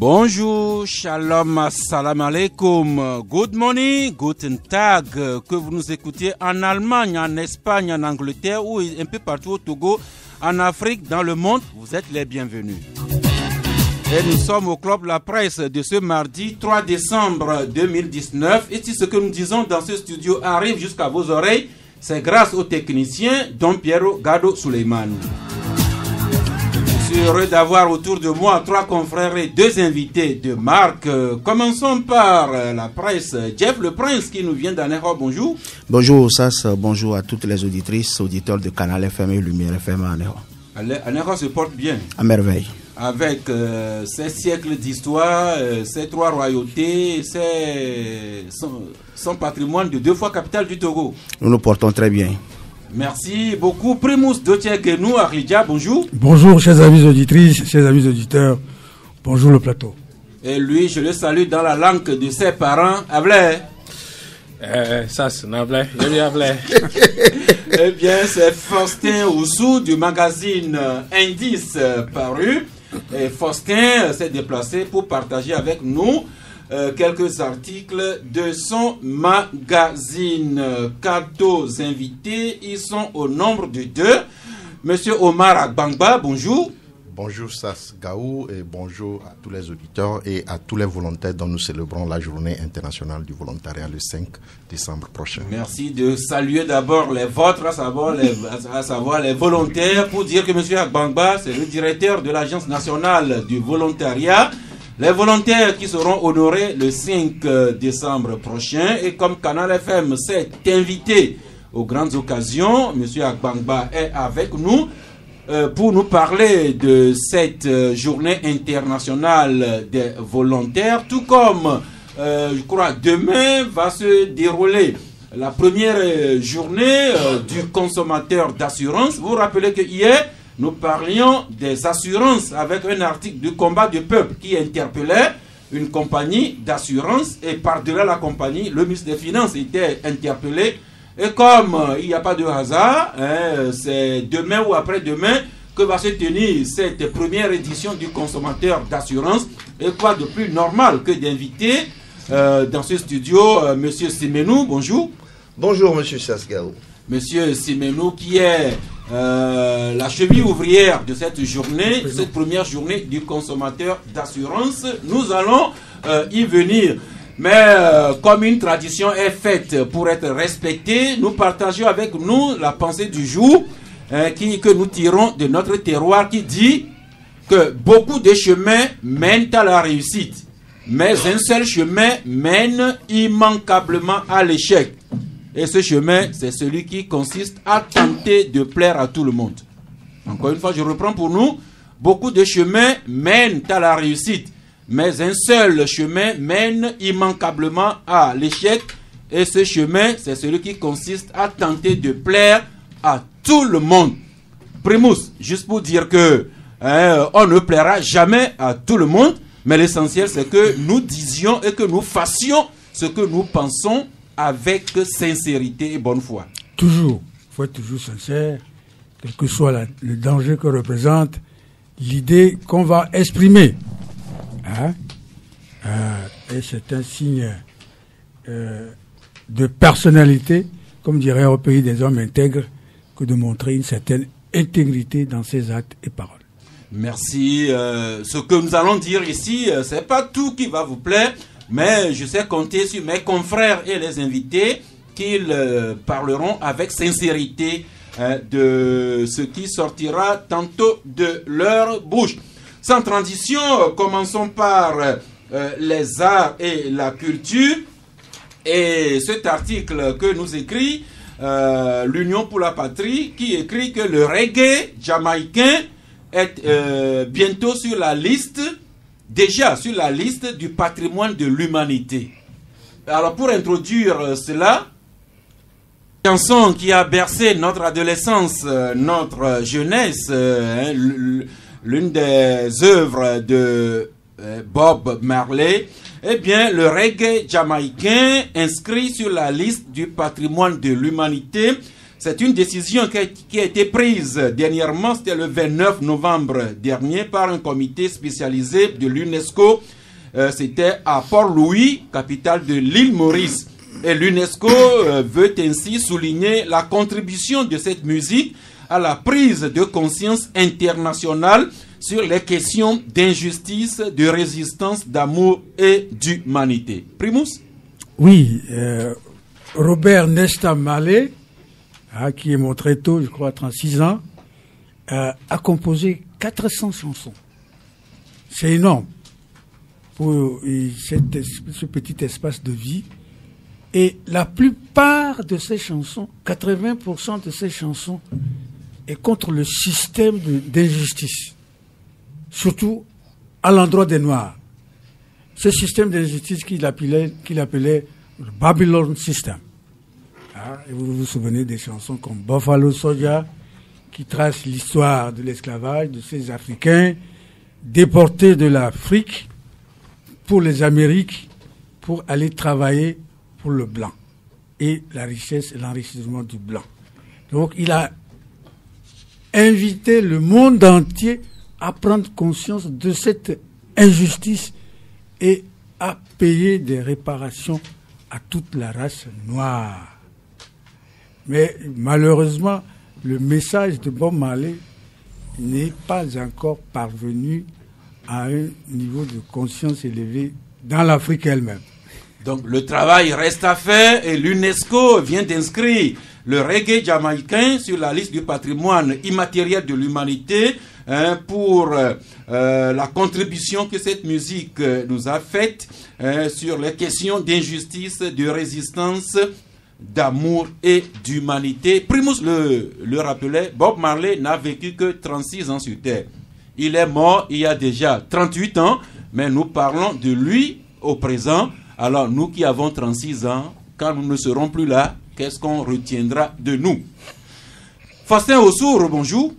Bonjour, shalom, assalamu alaikum, good morning, guten tag, que vous nous écoutiez en Allemagne, en Espagne, en Angleterre ou un peu partout au Togo, en Afrique, dans le monde, vous êtes les bienvenus. Et nous sommes au Club La Presse de ce mardi 3 décembre 2019. Et si ce que nous disons dans ce studio arrive jusqu'à vos oreilles, c'est grâce au technicien Don Piero Gado Suleiman. Je suis heureux d'avoir autour de moi 3 confrères et 2 invités de marque. Commençons par la presse. Jeff Le Prince qui nous vient d'Anéro, bonjour. Bonjour Sass, bonjour à toutes les auditrices, auditeurs de Canal FM et Lumière FM à Anéro. Anéro se porte bien. À merveille. Avec ces siècles d'histoire, ces 3 royautés, son patrimoine de 2 fois capitale du Togo. Nous nous portons très bien. Merci beaucoup. Primus Dotier-Genou, Arlidia, bonjour. Bonjour, chers amis auditrices, chers amis auditeurs. Bonjour le plateau. Et lui, je le salue dans la langue de ses parents. Ablé. Ça, c'est Nablé. Je lui Ablé. Eh bien, c'est Faustin Oussou du magazine Indice paru. Et Faustin s'est déplacé pour partager avec nous quelques articles de son magazine. 4 invités, ils sont au nombre de 2. Monsieur Omar Agbangba, bonjour. Bonjour Sass Gaou et bonjour à tous les auditeurs et à tous les volontaires dont nous célébrons la journée internationale du volontariat le 5 décembre prochain. Merci de saluer d'abord les vôtres, à savoir les volontaires, pour dire que monsieur Agbangba, c'est le directeur de l'Agence nationale du volontariat. Les volontaires qui seront honorés le 5 décembre prochain. Et comme Canal FM s'est invité aux grandes occasions, M. Agbangba est avec nous pour nous parler de cette journée internationale des volontaires. Tout comme, je crois, demain va se dérouler la première journée du consommateur d'assurance. Vous vous rappelez que hier, nous parlions des assurances avec un article du combat du peuple qui interpellait une compagnie d'assurance et par-delà la compagnie, le ministre des Finances était interpellé. Et comme il n'y a pas de hasard, c'est demain ou après-demain que va se tenir cette première édition du consommateur d'assurance. Et quoi de plus normal que d'inviter dans ce studio M. Simenou, bonjour. Bonjour M. Sasgao. Monsieur Simenou qui est la cheville ouvrière de cette journée, cette première journée du consommateur d'assurance. Nous allons y venir. Mais comme une tradition est faite pour être respectée, nous partageons avec nous la pensée du jour que nous tirons de notre terroir qui dit que beaucoup de chemins mènent à la réussite, mais un seul chemin mène immanquablement à l'échec. Et ce chemin, c'est celui qui consiste à tenter de plaire à tout le monde. Encore une fois, je reprends pour nous. Beaucoup de chemins mènent à la réussite, mais un seul chemin mène immanquablement à l'échec. Et ce chemin, c'est celui qui consiste à tenter de plaire à tout le monde. Primus, juste pour dire que on ne plaira jamais à tout le monde, mais l'essentiel, c'est que nous disions et que nous fassions ce que nous pensons avec sincérité et bonne foi. Toujours, il faut être toujours sincère, quel que soit le danger que représente l'idée qu'on va exprimer. Et c'est un signe de personnalité, comme dirait au pays des hommes intègres, que de montrer une certaine intégrité dans ses actes et paroles. Merci. Ce que nous allons dire ici, c'est pas tout qui va vous plaire, mais je sais compter sur mes confrères et les invités qu'ils parleront avec sincérité de ce qui sortira tantôt de leur bouche. Sans transition, commençons par les arts et la culture. Et cet article que nous écrit l'Union pour la Patrie, qui écrit que le reggae jamaïcain est bientôt sur la liste, déjà sur la liste du patrimoine de l'humanité. Alors pour introduire cela, Chanson qui a bercé notre adolescence, notre jeunesse, l'une des œuvres de Bob Marley, eh bien, le reggae jamaïcain inscrit sur la liste du patrimoine de l'humanité. C'est une décision qui a été prise dernièrement, c'était le 29 novembre dernier, par un comité spécialisé de l'UNESCO. C'était à Port-Louis, capitale de l'île Maurice. Et l'UNESCO veut ainsi souligner la contribution de cette musique à la prise de conscience internationale sur les questions d'injustice, de résistance, d'amour et d'humanité. Primus? Oui, Robert Nesta Marley, qui est mort très tôt, je crois 36 ans, a composé 400 chansons. C'est énorme pour ce petit espace de vie. Et la plupart de ces chansons, 80% de ces chansons, est contre le système d'injustice, surtout à l'endroit des Noirs. Ce système d'injustice qu'il appelait le Babylon System. Et vous vous souvenez des chansons comme Buffalo Soldier, qui trace l'histoire de l'esclavage de ces Africains déportés de l'Afrique pour les Amériques, pour aller travailler pour le blanc et la richesse et l'enrichissement du blanc. Donc il a invité le monde entier à prendre conscience de cette injustice et à payer des réparations à toute la race noire. Mais malheureusement, le message de Bob Marley n'est pas encore parvenu à un niveau de conscience élevé dans l'Afrique elle-même. Donc le travail reste à faire et l'UNESCO vient d'inscrire le reggae jamaïcain sur la liste du patrimoine immatériel de l'humanité pour la contribution que cette musique nous a faite sur les questions d'injustice, de résistance, d'amour et d'humanité. Primus le rappelait, Bob Marley n'a vécu que 36 ans sur Terre. Il est mort il y a déjà 38 ans, mais nous parlons de lui au présent. Alors, nous qui avons 36 ans, quand nous ne serons plus là, qu'est-ce qu'on retiendra de nous? Faustin Ossour, bonjour.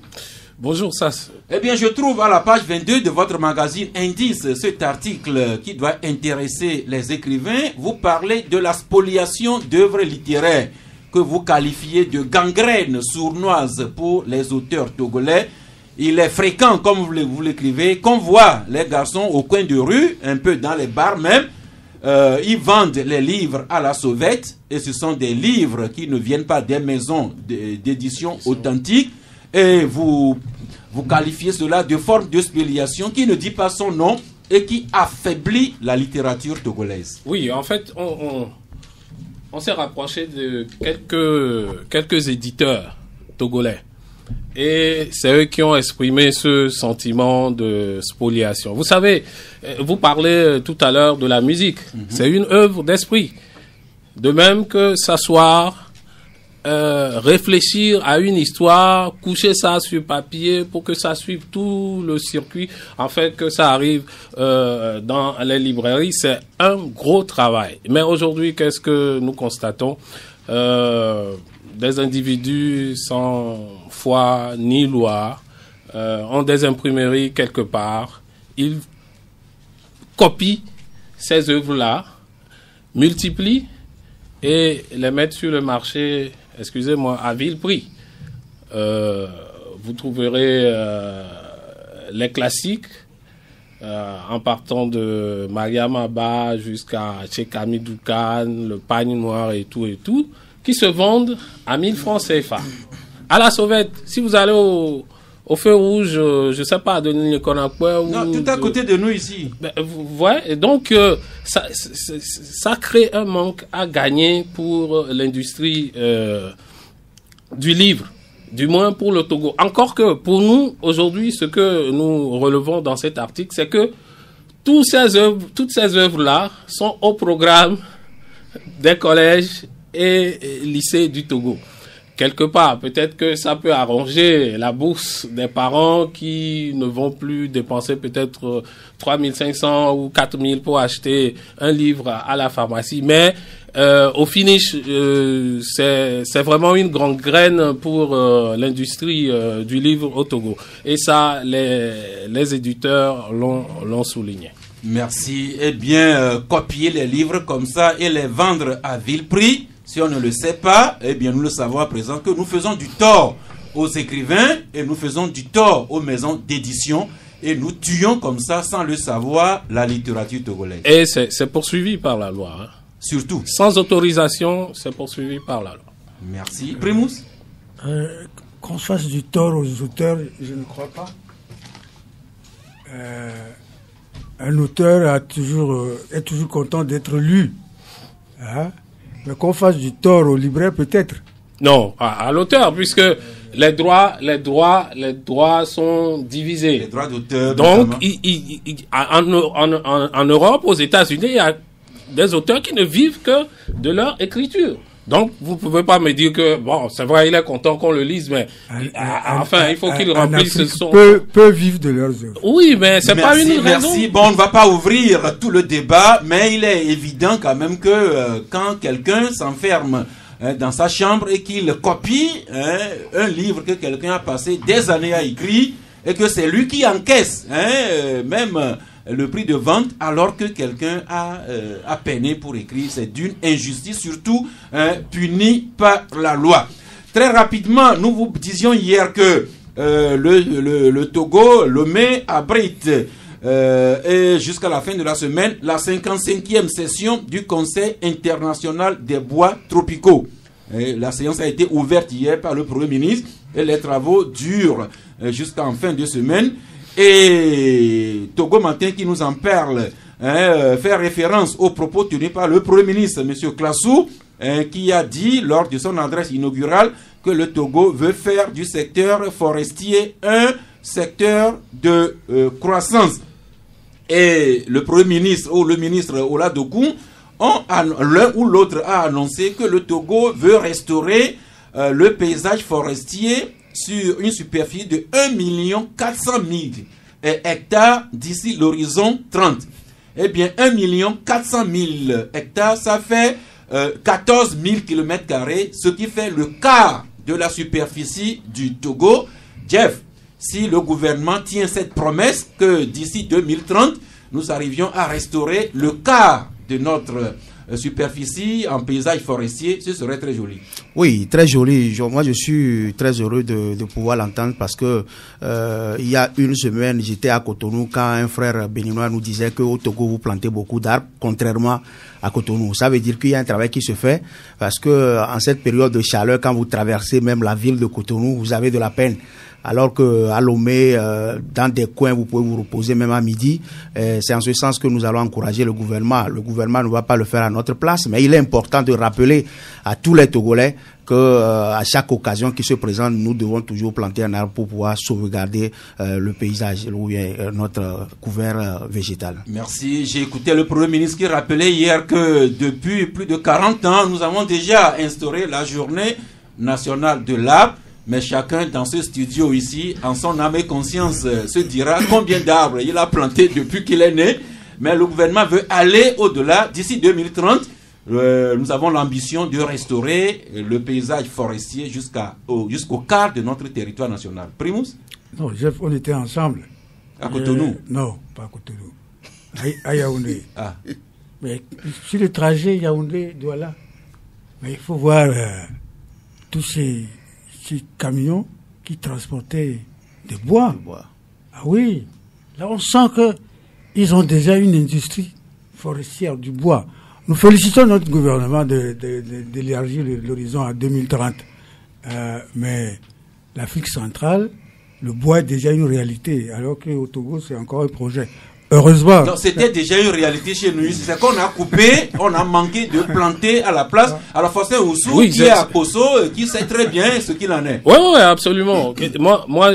Bonjour, Sass. Eh bien, je trouve à la page 22 de votre magazine Indice cet article qui doit intéresser les écrivains. Vous parlez de la spoliation d'œuvres littéraires que vous qualifiez de gangrène sournoise pour les auteurs togolais. Il est fréquent, comme vous l'écrivez, qu'on voit les garçons au coin de rue, un peu dans les bars même. Ils vendent les livres à la sauvette et ce sont des livres qui ne viennent pas des maisons d'édition authentiques et vous qualifiez cela de forme de spoliation qui ne dit pas son nom et qui affaiblit la littérature togolaise. Oui, en fait, on s'est rapproché de quelques éditeurs togolais. Et c'est eux qui ont exprimé ce sentiment de spoliation. Vous savez, vous parlez tout à l'heure de la musique. C'est une œuvre d'esprit. De même que s'asseoir, réfléchir à une histoire, coucher ça sur papier pour que ça suive tout le circuit, en fait que ça arrive dans les librairies, c'est un gros travail. Mais aujourd'hui, qu'est-ce que nous constatons? Des individus sans foi ni loi ont des imprimeries quelque part. Ils copient ces œuvres-là, multiplient et les mettent sur le marché, excusez-moi, à vil prix. Vous trouverez les classiques en partant de Mariam Abba jusqu'à Chekami Doukan, le Pagne Noir et tout, qui se vendent à 1000 francs CFA. À la sauvette, si vous allez au feu rouge, je ne sais pas, de Nikonakwe ou... Non, tout à côté de nous ici. Vous voyez, donc ça crée un manque à gagner pour l'industrie du livre, du moins pour le Togo. Encore que pour nous, aujourd'hui, ce que nous relevons dans cet article, c'est que toutes ces œuvres-là sont au programme des collèges et lycées du Togo. quelque part, peut-être que ça peut arranger la bourse des parents qui ne vont plus dépenser peut-être 3 500 ou 4 000 pour acheter un livre à la pharmacie. Mais au finish, c'est vraiment une grande graine pour l'industrie du livre au Togo. Et ça, les éditeurs l'ont souligné. Merci. Eh bien, copier les livres comme ça et les vendre à vil prix, si on ne le sait pas, eh bien, nous le savons à présent que nous faisons du tort aux écrivains et nous faisons du tort aux maisons d'édition et nous tuons comme ça, sans le savoir, la littérature togolaise. Et c'est poursuivi par la loi. Hein. Surtout. Sans autorisation, c'est poursuivi par la loi. Merci. Primus? Qu'on fasse du tort aux auteurs, je ne crois pas. Un auteur est toujours content d'être lu. Hein? Mais qu'on fasse du tort au libraire, peut-être. Non, à l'auteur, puisque les droits sont divisés. Les droits d'auteur. Donc, en Europe, aux États-Unis, il y a des auteurs qui ne vivent que de leur écriture. Donc, vous pouvez pas me dire que, bon, c'est vrai, il est content qu'on le lise, mais enfin, il faut qu'il remplisse son... Peut vivre de leurs œuvres. Oui, mais c'est pas une raison. Merci. Bon, on ne va pas ouvrir tout le débat, mais il est évident quand même que quand quelqu'un s'enferme dans sa chambre et qu'il copie un livre que quelqu'un a passé des années à écrire et que c'est lui qui encaisse même le prix de vente alors que quelqu'un a peiné pour écrire, c'est d'une injustice, surtout punie par la loi. Très rapidement, nous vous disions hier que le Togo, Lomé, abrite et jusqu'à la fin de la semaine la 55e session du Conseil international des bois tropicaux. Et la séance a été ouverte hier par le Premier ministre et les travaux durent jusqu'en fin de semaine. Et Togo Matin qui nous en parle fait référence aux propos tenus par le Premier ministre, M. Klassou, qui a dit lors de son adresse inaugurale que le Togo veut faire du secteur forestier un secteur de croissance. Et le Premier ministre ou le ministre Ola Dokou, l'un ou l'autre a annoncé que le Togo veut restaurer le paysage forestier sur une superficie de 1 400 000 hectares d'ici l'horizon 30. Eh bien, 1 400 000 hectares, ça fait 14 000 km², ce qui fait le quart de la superficie du Togo. Jeff, si le gouvernement tient cette promesse que d'ici 2030, nous arrivions à restaurer le quart de notre superficie en paysage forestier, ce serait très joli. Oui, très joli. Moi, je suis très heureux de pouvoir l'entendre parce que il y a une semaine, j'étais à Cotonou quand un frère béninois nous disait qu'au Togo, vous plantez beaucoup d'arbres, contrairement à Cotonou. Ça veut dire qu'il y a un travail qui se fait parce que en cette période de chaleur, quand vous traversez même la ville de Cotonou, vous avez de la peine. Alors que à Lomé, dans des coins, vous pouvez vous reposer même à midi. C'est en ce sens que nous allons encourager le gouvernement. Le gouvernement ne va pas le faire à notre place, mais il est important de rappeler à tous les Togolais que à chaque occasion qui se présente, nous devons toujours planter un arbre pour pouvoir sauvegarder le paysage ou notre couvert végétal. Merci. J'ai écouté le Premier ministre qui rappelait hier que depuis plus de 40 ans, nous avons déjà instauré la journée nationale de l'arbre. Mais chacun dans ce studio ici, en son âme et conscience, se dira combien d'arbres il a planté depuis qu'il est né. Mais le gouvernement veut aller au-delà. D'ici 2030, nous avons l'ambition de restaurer le paysage forestier jusqu'au quart de notre territoire national. Primus? Non, Jeff, on était ensemble. À Cotonou? Non, pas à Cotonou. À Yaoundé. Ah. Mais sur le trajet Yaoundé-Douala, mais il faut voir tous ces camions qui transportaient des bois. Ah oui, là on sent qu'ils ont déjà une industrie forestière du bois. Nous félicitons notre gouvernement d'élargir l'horizon à 2030. Mais l'Afrique centrale, le bois est déjà une réalité, alors qu'au Togo c'est encore un projet. Heureusement. Non, c'était déjà une réalité chez nous. C'est qu'on a coupé, on a manqué de planter à la place. Alors, Faustin Oussou, qui est à Kosso, qui sait très bien ce qu'il en est. Oui, absolument. Moi,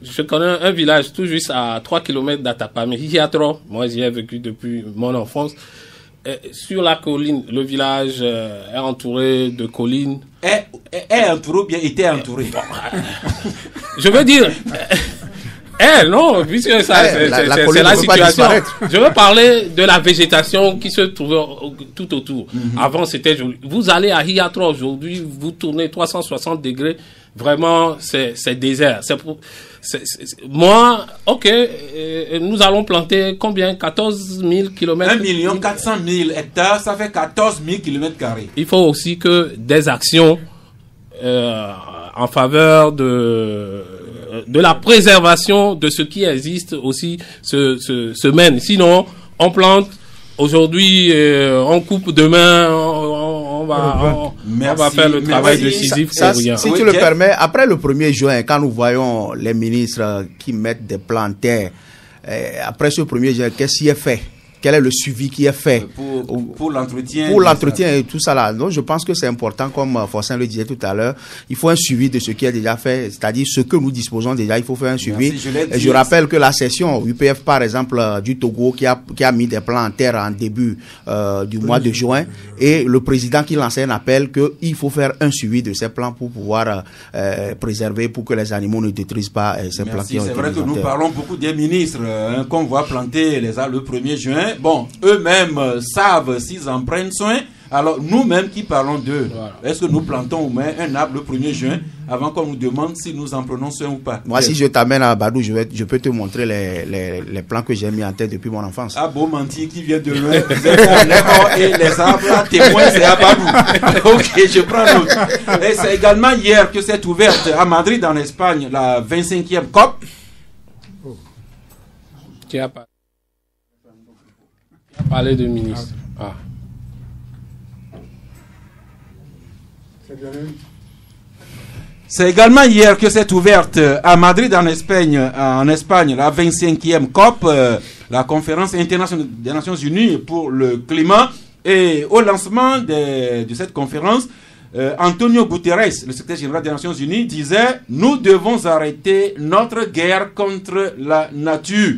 je connais un village tout juste à 3 km d'Atapamé, Hiatro. Moi, j'y ai vécu depuis mon enfance. Sur la colline, le village est entouré de collines. est entouré ou bien était entouré. Je veux dire... non, puisque ça, c'est la situation. Je veux parler de la végétation qui se trouve tout autour. Avant, c'était joli. Vous allez à Hiatra aujourd'hui, vous tournez 360 degrés. Vraiment, c'est désert. Moi, nous allons planter combien? 14 000 kilomètres? 1 400 000 hectares, ça fait 14 000 kilomètres carrés. Il faut aussi que des actions en faveur de la préservation de ce qui existe aussi se mènent. Sinon, on plante aujourd'hui, on coupe demain, on va faire le travail de Sisyphe pour rien. Si tu le permets, après le 1er juin, quand nous voyons les ministres qui mettent des plants en terre, après ce 1er juin, qu'est-ce qui est fait? Quel est le suivi qui est fait pour l'entretien? Pour l'entretien et tout ça là. Donc, je pense que c'est important, comme Forcin le disait tout à l'heure, il faut un suivi de ce qui est déjà fait, c'est-à-dire ce que nous disposons déjà, il faut faire un suivi. Je rappelle que la session UPF, par exemple, du Togo, qui a mis des plans en terre en début du mois de juin, et le président qui lançait un appel qu'il faut faire un suivi de ces plans pour pouvoir préserver, pour que les animaux ne détruisent pas ces plants. C'est vrai que nous parlons beaucoup des ministres qu'on va planter les arbres le 1er juin. Bon, eux-mêmes savent s'ils en prennent soin. Alors, nous-mêmes qui parlons d'eux, est-ce que nous plantons au moins un arbre le 1er juin avant qu'on nous demande si nous en prenons soin ou pas? Moi, si je t'amène à Badou, je peux te montrer les plans que j'ai mis en tête depuis mon enfance. Ah, beau mentir qui vient de loin. Et les arbres témoins, c'est à Badou. Ok, je prends note. Et c'est également hier que s'est ouverte à Madrid, en Espagne, la 25e COP. Qui a parlé de ministre. C'est également hier que s'est ouverte à Madrid, en Espagne, la 25e COP, la conférence internationale des Nations Unies pour le climat. Et au lancement de cette conférence, Antonio Guterres, le secrétaire général des Nations Unies, disait « Nous devons arrêter notre guerre contre la nature ».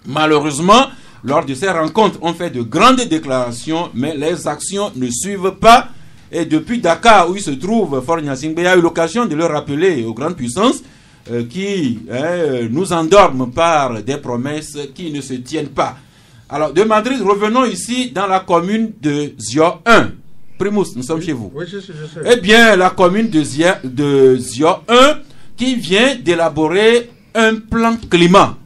Malheureusement, lors de ces rencontres, on fait de grandes déclarations, mais les actions ne suivent pas. Et depuis Dakar, où il se trouve, Faure Gnassingbé a eu l'occasion de le rappeler aux grandes puissances qui nous endorment par des promesses qui ne se tiennent pas. Alors, de Madrid, revenons ici dans la commune de Zio 1. Primus, nous sommes chez vous. Oui, je sais. Eh bien, la commune de Zio 1 qui vient d'élaborer un plan climat.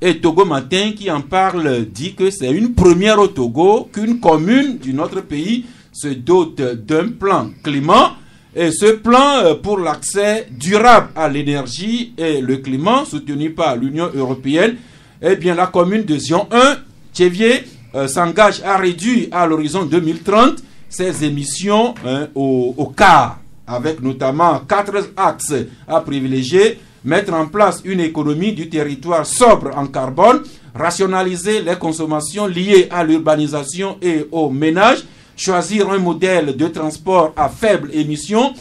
Et Togo Matin qui en parle dit que c'est une première au Togo qu'une commune de notre pays se dote d'un plan climat. Et ce plan pour l'accès durable à l'énergie et le climat soutenu par l'Union européenne, eh bien la commune de Zion 1, Tchévier, s'engage à réduire à l'horizon 2030 ses émissions au quart, avec notamment 4 axes à privilégier: mettre en place une économie du territoire sobre en carbone, rationaliser les consommations liées à l'urbanisation et au ménage, choisir un modèle de transport à faible émission,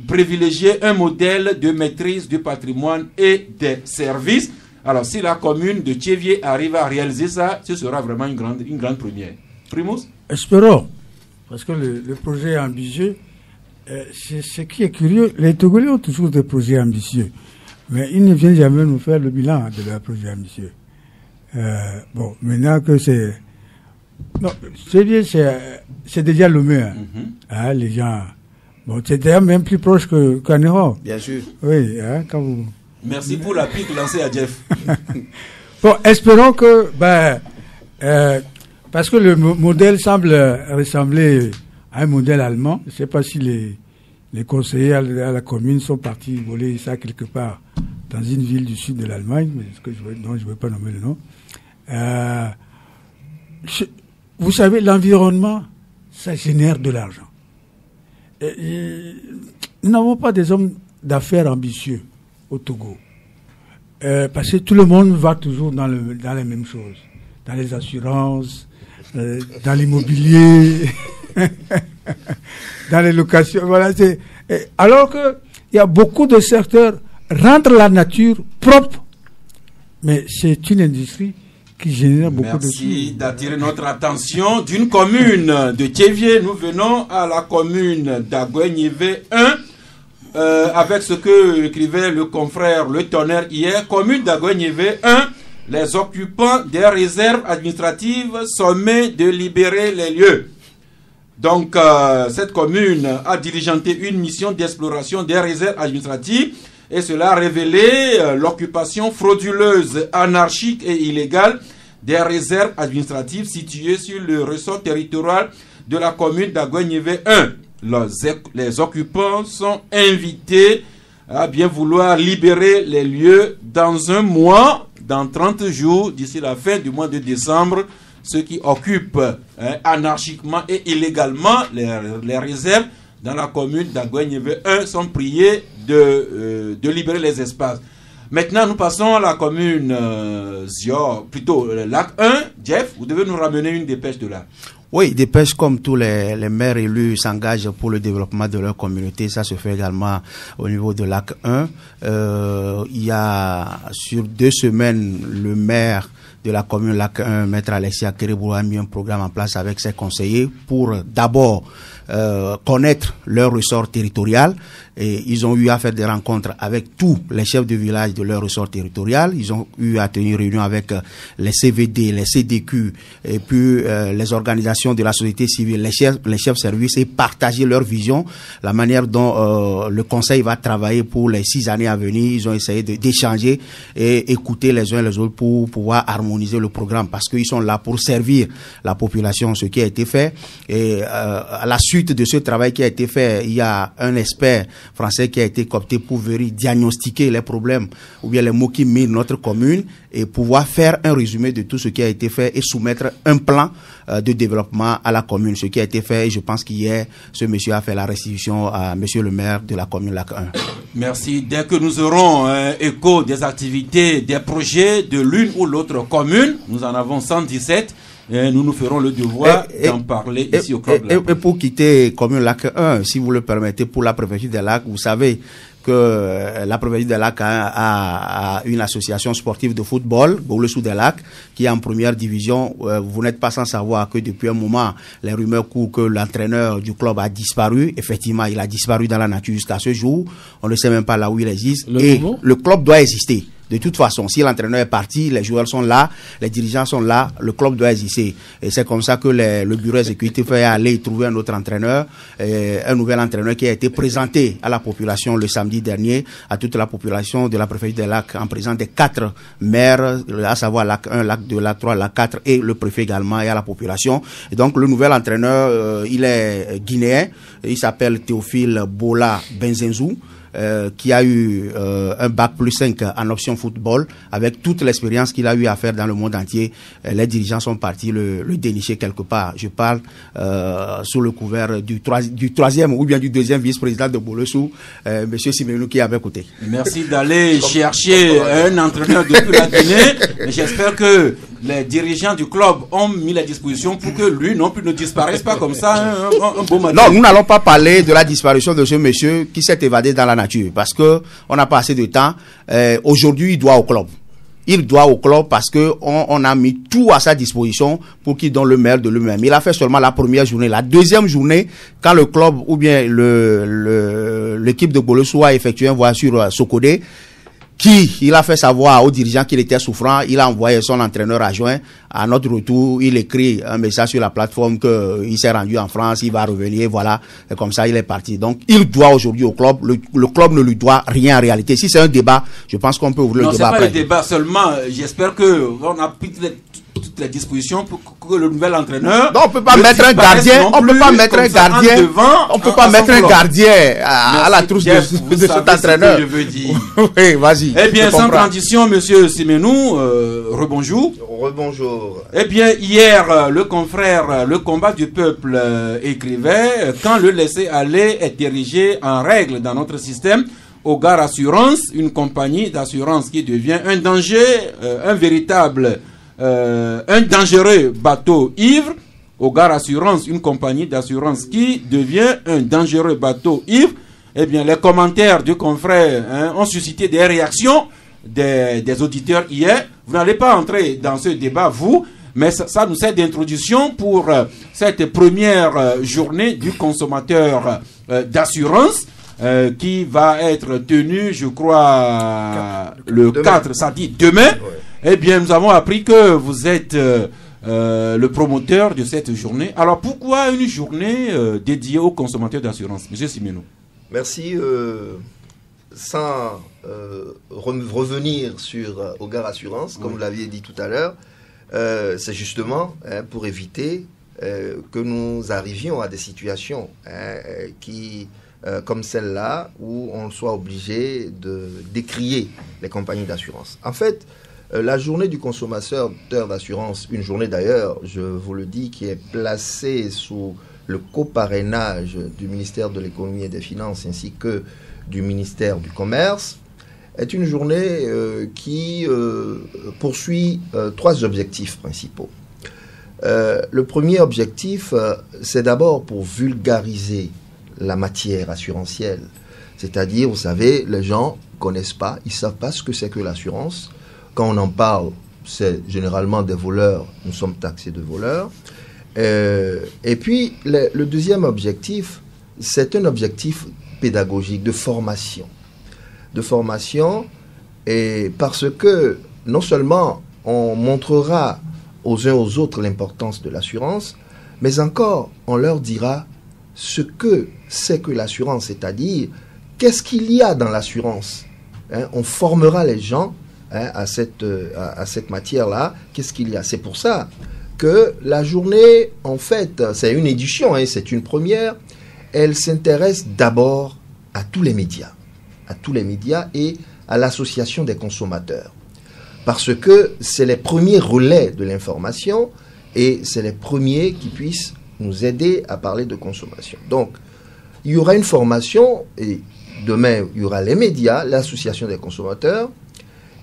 privilégier un modèle de maîtrise du patrimoine et des services. Alors, si la commune de Tchévier arrive à réaliser ça, ce sera vraiment une grande première. Primus? Espérons, parce que le projet est ambitieux. Ce qui est curieux, les Togolais ont toujours des projets ambitieux, mais ils ne viennent jamais nous faire le bilan de leurs projets ambitieux. Bon, maintenant que c'est... Non, c'est déjà le mieux. Hein, les gens... Bon, c'est d'ailleurs même plus proche qu'en Europe. Bien sûr. Oui, hein, quand vous... Merci pour la pique lancée à Jeff. Bon, espérons que... parce que le modèle semble ressembler à un modèle allemand. Je ne sais pas si les conseillers à la commune sont partis voler ça quelque part dans une ville du sud de l'Allemagne, mais dont je ne vais pas nommer le nom. Vous savez, l'environnement, ça génère de l'argent. Nous n'avons pas des hommes d'affaires ambitieux au Togo. Parce que tout le monde va toujours dans les mêmes choses. Dans les assurances, dans l'immobilier, dans les locations. Voilà, alors qu'il y a beaucoup de secteurs, rendre la nature propre, mais c'est une industrie qui génère beaucoup de choses. Merci d'attirer notre attention d'une commune de Tchévier. Nous venons à la commune d'Agouenivé 1, avec ce que écrivait le confrère Le Tonnerre hier. Commune d'Agoignévé 1, les occupants des réserves administratives sommés de libérer les lieux. Donc, cette commune a diligenté une mission d'exploration des réserves administratives et cela a révélé l'occupation frauduleuse, anarchique et illégale des réserves administratives situées sur le ressort territorial de la commune d'Agoignévé 1. Les occupants sont invités à bien vouloir libérer les lieux dans un mois, dans 30 jours, d'ici la fin du mois de décembre. Ceux qui occupent anarchiquement et illégalement les réserves dans la commune d'Agoignévé 1 sont priés de libérer les espaces. Maintenant, nous passons à la commune Zior, plutôt Lac 1. Jeff, vous devez nous ramener une dépêche de là. Oui, dépêche comme tous les maires élus s'engagent pour le développement de leur communauté. Ça se fait également au niveau de Lac 1. Il y a sur 2 semaines, le maire de la commune Lac 1, Maître Alexis Akerebourou, a mis un programme en place avec ses conseillers pour d'abord connaître leur ressort territorial. Et ils ont eu à faire des rencontres avec tous les chefs de village de leur ressort territorial. Ils ont eu à tenir réunion avec les CVD, les CDQ et puis les organisations de la société civile, les chefs services et partager leur vision, la manière dont le conseil va travailler pour les 6 années à venir. Ils ont essayé d'échanger et écouter les uns les autres pour pouvoir harmoniser le programme parce qu'ils sont là pour servir la population, ce qui a été fait. Et à la suite de ce travail qui a été fait, il y a un expert français qui a été coopté pour venir diagnostiquer les problèmes ou bien les mots qui minent notre commune et pouvoir faire un résumé de tout ce qui a été fait et soumettre un plan de développement à la commune, ce qui a été fait. Et je pense qu'hier, ce monsieur a fait la restitution à monsieur le maire de la commune Lac 1. Merci. Dès que nous aurons écho des activités, des projets de l'une ou l'autre commune, nous en avons 117, et nous nous ferons le devoir d'en parler ici au club. Et pour quitter commune Lac 1, si vous le permettez, pour la préfecture des Lacs, vous savez que la préfecture des Lacs a une association sportive de football, Boulessou des Lacs, qui est en première division. Vous n'êtes pas sans savoir que depuis un moment, les rumeurs courent que l'entraîneur du club a disparu. Effectivement, il a disparu dans la nature jusqu'à ce jour. On ne sait même pas là où il existe. Le club doit exister. De toute façon, si l'entraîneur est parti, les joueurs sont là, les dirigeants sont là, le club doit exister. Et c'est comme ça que le bureau exécutif est allé trouver un autre entraîneur, un nouvel entraîneur qui a été présenté à la population le samedi dernier, à toute la population de la préfecture des Lacs, en présence des 4 maires, à savoir Lac 1, Lac 2, Lac 3, Lac 4 et le préfet également et à la population. Et donc le nouvel entraîneur, il est guinéen, il s'appelle Théophile Bola Benzenzou. Qui a eu un bac plus 5 en option football, avec toute l'expérience qu'il a eu à faire dans le monde entier. Les dirigeants sont partis le dénicher quelque part. Je parle sous le couvert du troisième ou bien du deuxième vice-président de Boulessou, monsieur Simenou, qui est à mes côtés. Merci d'aller chercher un entraîneur depuis la Guinée. J'espère que les dirigeants du club ont mis les dispositions pour que lui non plus ne disparaisse pas comme ça un beau matin. Non, nous n'allons pas parler de la disparition de ce monsieur qui s'est évadé dans la nature parce que on n'a pas assez de temps. Aujourd'hui, il doit au club. Il doit au club parce que on a mis tout à sa disposition pour qu'il donne le meilleur de lui-même. Il a fait seulement la première journée. La deuxième journée, quand le club ou bien l'équipe de Boulessou a effectué un voyage sur Sokodé, il a fait savoir aux dirigeants qu'il était souffrant, il a envoyé son entraîneur adjoint. À notre retour, il écrit un message sur la plateforme qu'il s'est rendu en France, il va revenir, voilà. Et comme ça, il est parti. Donc, il doit aujourd'hui au club. Le club ne lui doit rien en réalité. Si c'est un débat, je pense qu'on peut ouvrir le débat après. Non, c'est pas le débat seulement. J'espère qu'on a pris toutes les dispositions pour que le nouvel entraîneur... Non, on peut pas mettre un gardien, on peut pas mettre un gardien, on peut pas mettre un gardien à la trousse de cet entraîneur. Je veux dire. Oui, vas-y. Eh bien, sans transition, monsieur Simenou, rebonjour. Rebonjour. Eh bien, hier, le confrère Le Combat du Peuple écrivait « Quand le laisser-aller est érigé en règle dans notre système, Hogar Assurance, une compagnie d'assurance qui devient un danger, un dangereux bateau ivre, Hogar Assurance, une compagnie d'assurance qui devient un dangereux bateau ivre, eh bien, les commentaires du confrère ont suscité des réactions des auditeurs hier. Vous n'allez pas entrer dans ce débat, vous, mais ça nous sert d'introduction pour cette première journée du consommateur d'assurance. qui va être tenue, je crois, le 4, ça dit demain. Eh bien, nous avons appris que vous êtes le promoteur de cette journée. Alors, pourquoi une journée dédiée aux consommateurs d'assurance, M. Simeno? Merci. Sans revenir sur Hogar Assurance, comme vous l'aviez dit tout à l'heure, c'est justement pour éviter que nous arrivions à des situations qui, comme celle-là, où on soit obligé de décrier les compagnies d'assurance. En fait, la journée du consommateur d'assurance, une journée d'ailleurs, je vous le dis, qui est placée sous le coparrainage du ministère de l'économie et des finances ainsi que du ministère du commerce, est une journée qui poursuit 3 objectifs principaux. Le premier objectif, c'est d'abord pour vulgariser la matière assurantielle. C'est-à-dire, vous savez, les gens ne connaissent pas, ils ne savent pas ce que c'est que l'assurance. Quand on en parle, c'est généralement des voleurs, nous sommes taxés de voleurs. Et puis, le deuxième objectif, c'est un objectif pédagogique, de formation. De formation, et parce que non seulement on montrera aux uns aux autres l'importance de l'assurance, mais encore on leur dira ce que c'est que l'assurance, c'est-à-dire qu'est-ce qu'il y a dans l'assurance. On formera les gens à cette matière-là, qu'est-ce qu'il y a. C'est pour ça que la journée, en fait, c'est une édition, c'est une première, elle s'intéresse d'abord à tous les médias et à l'association des consommateurs. Parce que c'est les premiers relais de l'information et c'est les premiers qui puissent nous aider à parler de consommation. Donc, il y aura une formation et demain, il y aura les médias, l'association des consommateurs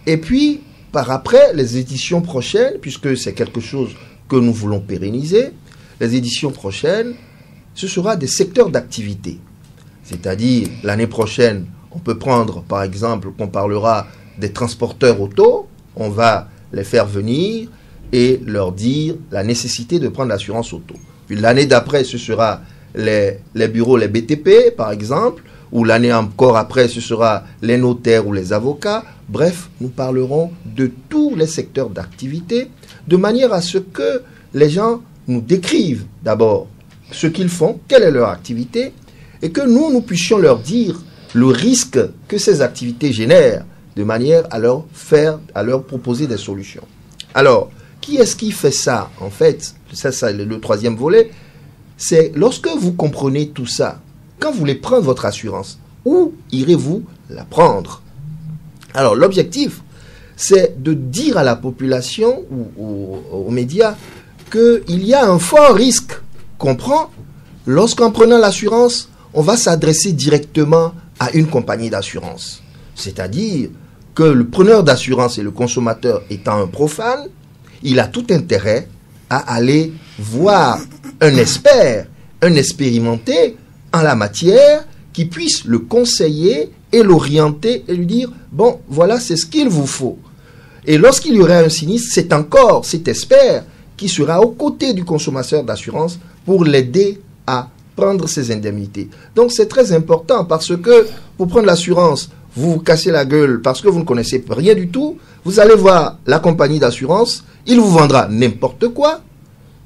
et puis, par après, les éditions prochaines, puisque c'est quelque chose que nous voulons pérenniser, les éditions prochaines, ce sera des secteurs d'activité. C'est-à-dire, l'année prochaine, on peut prendre, par exemple, qu'on parlera des transporteurs auto, on va les faire venir et leur dire la nécessité de prendre l'assurance auto. Puis l'année d'après, ce sera les bureaux, les BTP, par exemple, ou l'année encore après, ce sera les notaires ou les avocats. Bref, nous parlerons de tous les secteurs d'activité, de manière à ce que les gens nous décrivent d'abord ce qu'ils font, quelle est leur activité, et que nous puissions leur dire le risque que ces activités génèrent, de manière à leur proposer des solutions. Alors, qui est-ce qui fait ça? En fait, ça c'est le troisième volet, c'est lorsque vous comprenez tout ça, quand vous voulez prendre votre assurance, où irez-vous la prendre? Alors, l'objectif, c'est de dire à la population ou aux médias qu'il y a un fort risque qu'on prend lorsqu'en prenant l'assurance, on va s'adresser directement à une compagnie d'assurance. C'est-à-dire que le preneur d'assurance et le consommateur étant un profane, il a tout intérêt à aller voir un expert, un expérimenté en la matière qui puisse le conseiller et l'orienter et lui dire « Bon, voilà, c'est ce qu'il vous faut ». Et lorsqu'il y aurait un sinistre, c'est encore cet expert qui sera aux côtés du consommateur d'assurance pour l'aider à prendre ses indemnités. Donc c'est très important parce que pour prendre l'assurance, vous vous cassez la gueule parce que vous ne connaissez rien du tout, vous allez voir la compagnie d'assurance, il vous vendra n'importe quoi,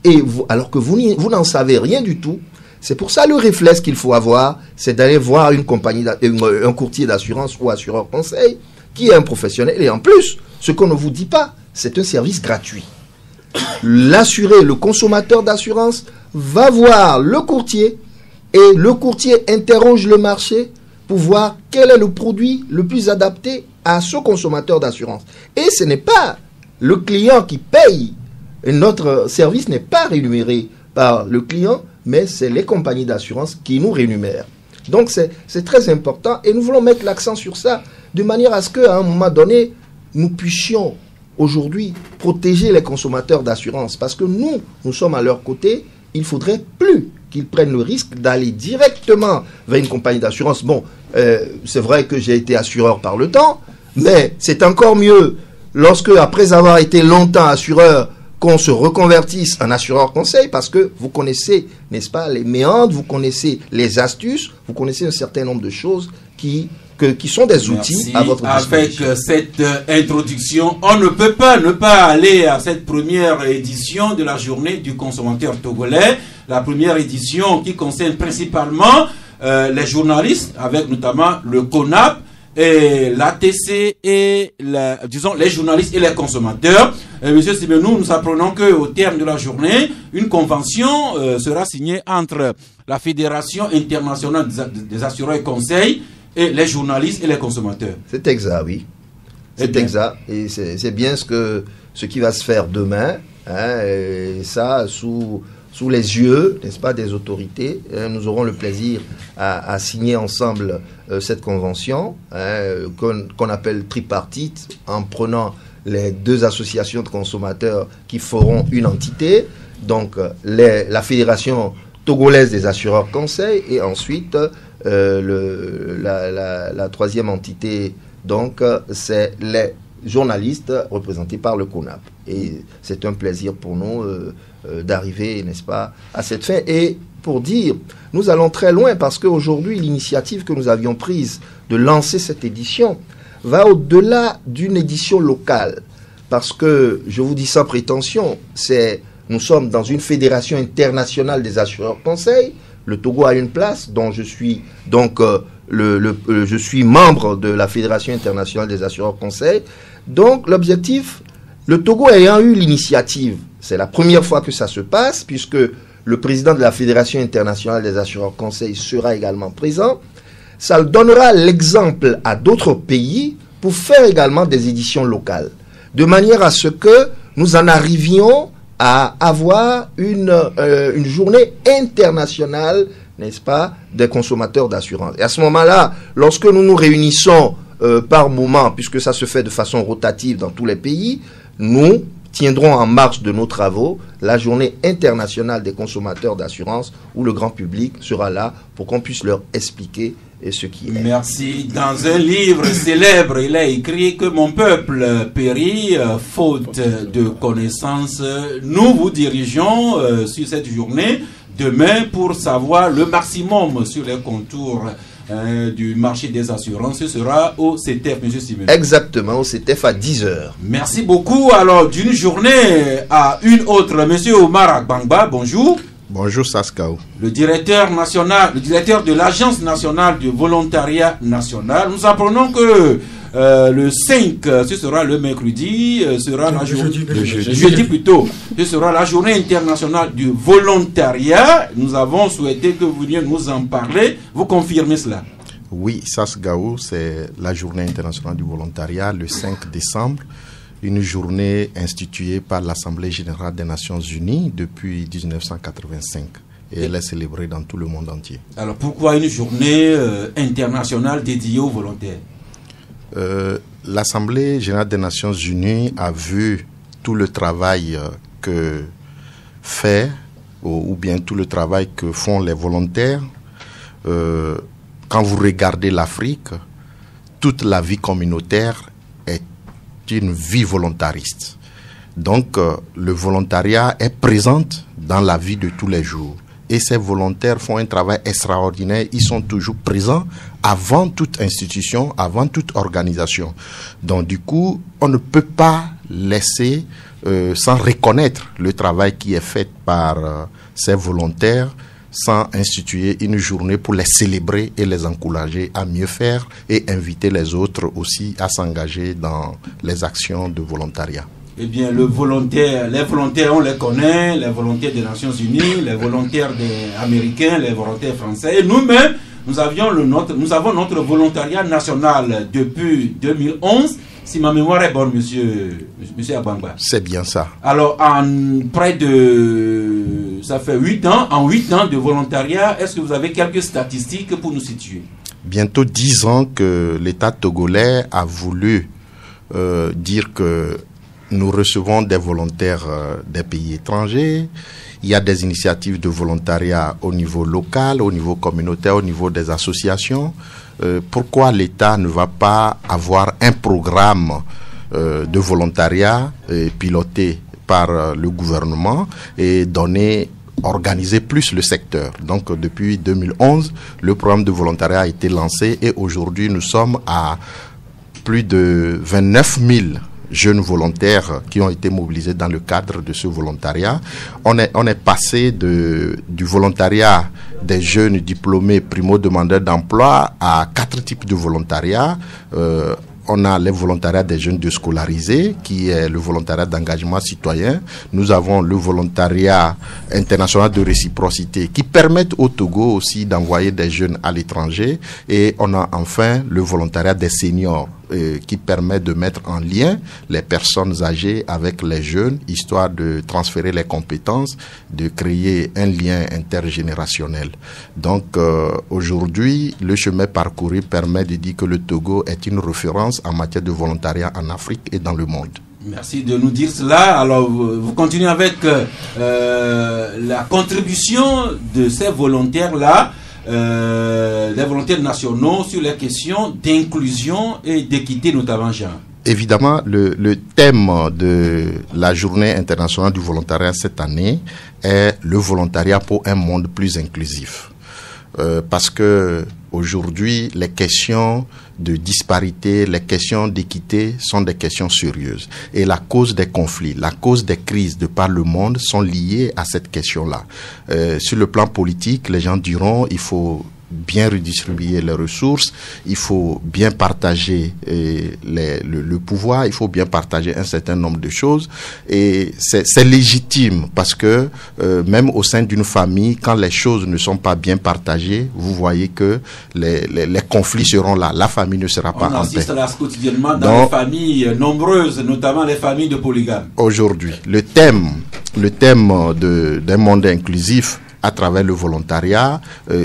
et vous, alors que vous n'en savez rien du tout. C'est pour ça le réflexe qu'il faut avoir, c'est d'aller voir une compagnie, un courtier d'assurance ou assureur conseil qui est un professionnel. Et en plus, ce qu'on ne vous dit pas, c'est un service gratuit. L'assuré, le consommateur d'assurance, va voir le courtier et le courtier interroge le marché pour voir quel est le produit le plus adapté à ce consommateur d'assurance. Et ce n'est pas le client qui paye. Et notre service n'est pas rémunéré par le client, mais c'est les compagnies d'assurance qui nous rémunèrent. Donc c'est très important et nous voulons mettre l'accent sur ça de manière à ce qu'à un moment donné, nous puissions aujourd'hui protéger les consommateurs d'assurance parce que nous sommes à leur côté. Il ne faudrait plus qu'ils prennent le risque d'aller directement vers une compagnie d'assurance. Bon, c'est vrai que j'ai été assureur par le temps, mais c'est encore mieux lorsque, après avoir été longtemps assureur, qu'on se reconvertisse en assureur conseil parce que vous connaissez, n'est-ce pas, les méandres, vous connaissez les astuces, vous connaissez un certain nombre de choses qui sont des outils à votre disposition. Avec cette introduction, on ne peut pas ne pas aller à cette première édition de la journée du consommateur togolais. La première édition qui concerne principalement les journalistes, avec notamment le CONAP et l'ATC et les journalistes et les consommateurs. Monsieur Simenou, nous apprenons qu'au terme de la journée, une convention sera signée entre la Fédération internationale des assureurs et conseils et les journalistes et les consommateurs. C'est exact, oui. C'est exact. Et c'est bien ce qui va se faire demain. Hein, et ça, sous les yeux, n'est-ce pas, des autorités. Nous aurons le plaisir à signer ensemble cette convention qu'on appelle tripartite, en prenant les deux associations de consommateurs qui feront une entité. Donc, la Fédération togolaise des assureurs conseils et ensuite la troisième entité, donc, c'est les journalistes représentés par le CONAP. Et c'est un plaisir pour nous d'arriver, n'est-ce pas, à cette fin. Et pour dire, nous allons très loin parce qu'aujourd'hui, l'initiative que nous avions prise de lancer cette édition va au-delà d'une édition locale. Parce que, je vous dis sans prétention, nous sommes dans une fédération internationale des assureurs conseils. Le Togo a une place dont je suis donc je suis membre de la Fédération internationale des assureurs conseils. Donc l'objectif, le Togo ayant eu l'initiative, c'est la première fois que ça se passe puisque le président de la Fédération internationale des assureurs conseils sera également présent. Ça donnera l'exemple à d'autres pays pour faire également des éditions locales, de manière à ce que nous en arrivions à avoir une journée internationale, n'est-ce pas, des consommateurs d'assurance. Et à ce moment-là, lorsque nous nous réunissons par moment, puisque ça se fait de façon rotative dans tous les pays, nous tiendrons en marche de nos travaux la journée internationale des consommateurs d'assurance où le grand public sera là pour qu'on puisse leur expliquer ce qui est. Merci. Dans un livre célèbre, il a écrit que mon peuple périt faute de connaissances. Nous vous dirigeons sur cette journée demain pour savoir le maximum sur les contours du marché des assurances. Ce sera au CETEF, M. Simon. Exactement, au CETEF à 10h. Merci beaucoup. Alors, d'une journée à une autre, M. Omar Agbangba, bonjour. Bonjour Saskao. Le directeur de l'Agence nationale du volontariat national. Nous apprenons que le 5, ce sera le mercredi, sera la journée, jeudi plutôt, ce sera la journée internationale du volontariat. Nous avons souhaité que vous veniez nous en parler. Vous confirmez cela? Oui, Saskao, c'est la journée internationale du volontariat le 5 décembre. Une journée instituée par l'Assemblée générale des Nations unies depuis 1985. Et elle est célébrée dans tout le monde entier. Alors pourquoi une journée internationale dédiée aux volontaires? L'Assemblée générale des Nations unies a vu tout le travail que fait, ou bien tout le travail que font les volontaires. Quand vous regardez l'Afrique, toute la vie communautaire est une vie volontariste. Donc, le volontariat est présent dans la vie de tous les jours. Et ces volontaires font un travail extraordinaire. Ils sont toujours présents avant toute institution, avant toute organisation. Donc, du coup, on ne peut pas laisser sans reconnaître le travail qui est fait par ces volontaires, sans instituer une journée pour les célébrer et les encourager à mieux faire et inviter les autres aussi à s'engager dans les actions de volontariat. Eh bien, les volontaires, on les connaît, les volontaires des Nations Unies, les volontaires américains, les volontaires français. Et nous-mêmes, nous avons notre volontariat national depuis 2011. Si ma mémoire est bonne, monsieur Abangba. C'est bien ça. Alors, ça fait 8 ans, en 8 ans de volontariat, est-ce que vous avez quelques statistiques pour nous situer? Bientôt 10 ans que l'État togolais a voulu dire que nous recevons des volontaires des pays étrangers. Il y a des initiatives de volontariat au niveau local, au niveau communautaire, au niveau des associations. Pourquoi l'État ne va pas avoir un programme de volontariat piloté par le gouvernement et organiser plus le secteur. Donc depuis 2011, le programme de volontariat a été lancé et aujourd'hui nous sommes à plus de 29 000 jeunes volontaires qui ont été mobilisés dans le cadre de ce volontariat. On est passé du volontariat des jeunes diplômés primo-demandeurs d'emploi à 4 types de volontariat. On a les volontariats des jeunes déscolarisés, qui est le volontariat d'engagement citoyen. Nous avons le volontariat international de réciprocité, qui permet au Togo aussi d'envoyer des jeunes à l'étranger. Et on a enfin le volontariat des seniors, qui permet de mettre en lien les personnes âgées avec les jeunes, histoire de transférer les compétences, de créer un lien intergénérationnel. Donc aujourd'hui, le chemin parcouru permet de dire que le Togo est une référence en matière de volontariat en Afrique et dans le monde. Merci de nous dire cela. Alors, vous continuez avec la contribution de ces volontaires-là, des volontaires nationaux sur les questions d'inclusion et d'équité, notamment, Jean. Évidemment, le thème de la journée internationale du volontariat cette année est le volontariat pour un monde plus inclusif. Parce que aujourd'hui, les questions de disparité, les questions d'équité sont des questions sérieuses. Et la cause des conflits, la cause des crises de par le monde sont liées à cette question-là. Sur le plan politique, les gens diront il faut bien redistribuer les ressources, il faut bien partager le pouvoir, il faut bien partager un certain nombre de choses. Et c'est légitime parce que même au sein d'une famille, quand les choses ne sont pas bien partagées, vous voyez que les conflits seront là. La famille ne sera pas en paix. On assiste à ça quotidiennement dans les familles nombreuses, notamment les familles de polygames. Aujourd'hui, le thème d'un monde inclusif à travers le volontariat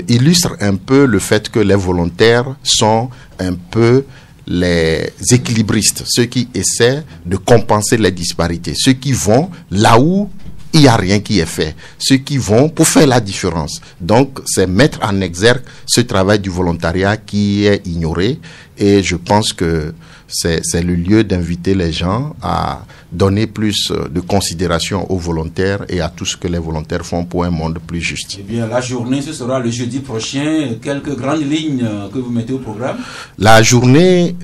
illustre un peu le fait que les volontaires sont un peu les équilibristes, ceux qui essaient de compenser les disparités, ceux qui vont là où il n'y a rien qui est fait, ceux qui vont pour faire la différence. Donc, c'est mettre en exergue ce travail du volontariat qui est ignoré et je pense que c'est le lieu d'inviter les gens à donner plus de considération aux volontaires et à tout ce que les volontaires font pour un monde plus juste. Eh bien, la journée, ce sera le jeudi prochain. Quelques grandes lignes que vous mettez au programme? La journée,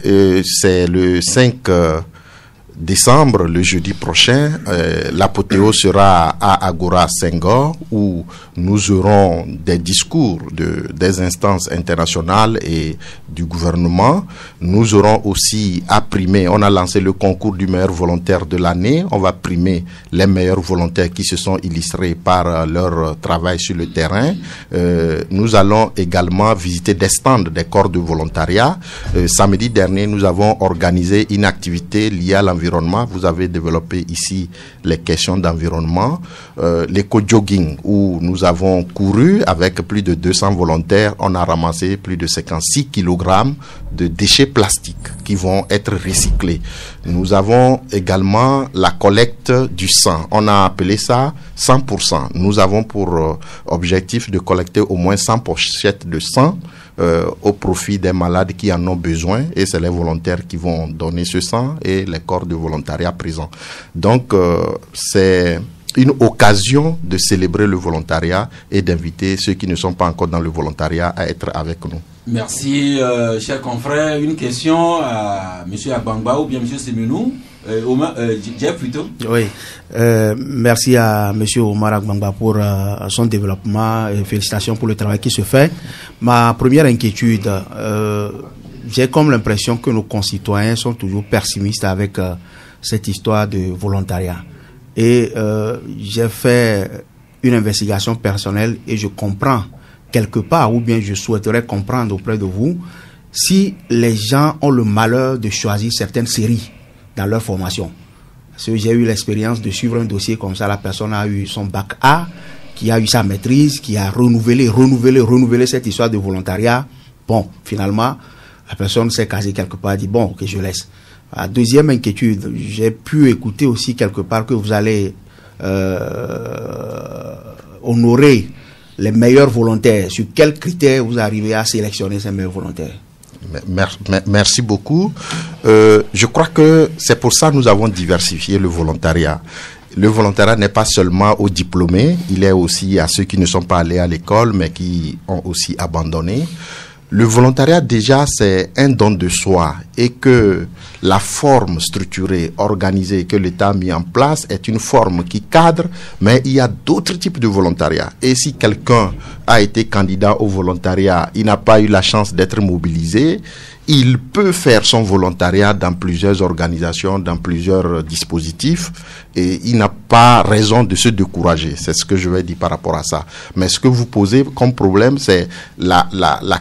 c'est le 5 décembre, le jeudi prochain. L'apothéose sera à Agora Senghor, où nous aurons des discours des instances internationales et du gouvernement. Nous aurons aussi à primer, on a lancé le concours du meilleur volontaire de l'année. On va primer les meilleurs volontaires qui se sont illustrés par leur travail sur le terrain. Nous allons également visiter des stands des corps de volontariat. Samedi dernier, nous avons organisé une activité liée à l'environnement. Vous avez développé ici les questions d'environnement. L'éco-jogging, où nous avons couru avec plus de 200 volontaires. On a ramassé plus de 56 kg de déchets plastiques qui vont être recyclés. Nous avons également la collecte du sang. On a appelé ça 100%. Nous avons pour objectif de collecter au moins 100 pochettes de sang au profit des malades qui en ont besoin, et c'est les volontaires qui vont donner ce sang et les corps de volontariat présents. Donc c'est une occasion de célébrer le volontariat et d'inviter ceux qui ne sont pas encore dans le volontariat à être avec nous. Merci, chers confrères. Une question à M. Agbangba ou bien M. Semenou. Jeff plutôt. Oui, merci à M. Omar Agbangba pour son développement et félicitations pour le travail qui se fait. Ma première inquiétude, j'ai comme l'impression que nos concitoyens sont toujours pessimistes avec cette histoire de volontariat. Et j'ai fait une investigation personnelle et je comprends quelque part, ou bien je souhaiterais comprendre auprès de vous, si les gens ont le malheur de choisir certaines séries dans leur formation. Parce que j'ai eu l'expérience de suivre un dossier comme ça. La personne a eu son bac A, qui a eu sa maîtrise, qui a renouvelé cette histoire de volontariat. Bon, finalement, la personne s'est casée quelque part, dit bon, ok, je laisse. La deuxième inquiétude, j'ai pu écouter aussi quelque part que vous allez honorer les meilleurs volontaires. Sur quels critères vous arrivez à sélectionner ces meilleurs volontaires? Merci beaucoup. Je crois que c'est pour ça que nous avons diversifié le volontariat. le volontariat n'est pas seulement aux diplômés, il est aussi à ceux qui ne sont pas allés à l'école, mais qui ont aussi abandonné. Le volontariat, déjà, c'est un don de soi et que la forme structurée, organisée que l'État a mis en place est une forme qui cadre, mais il y a d'autres types de volontariat. Et si quelqu'un a été candidat au volontariat, il n'a pas eu la chance d'être mobilisé, il peut faire son volontariat dans plusieurs organisations, dans plusieurs dispositifs, et il n'a pas raison de se décourager. C'est ce que je vais dire par rapport à ça. Mais ce que vous posez comme problème, c'est la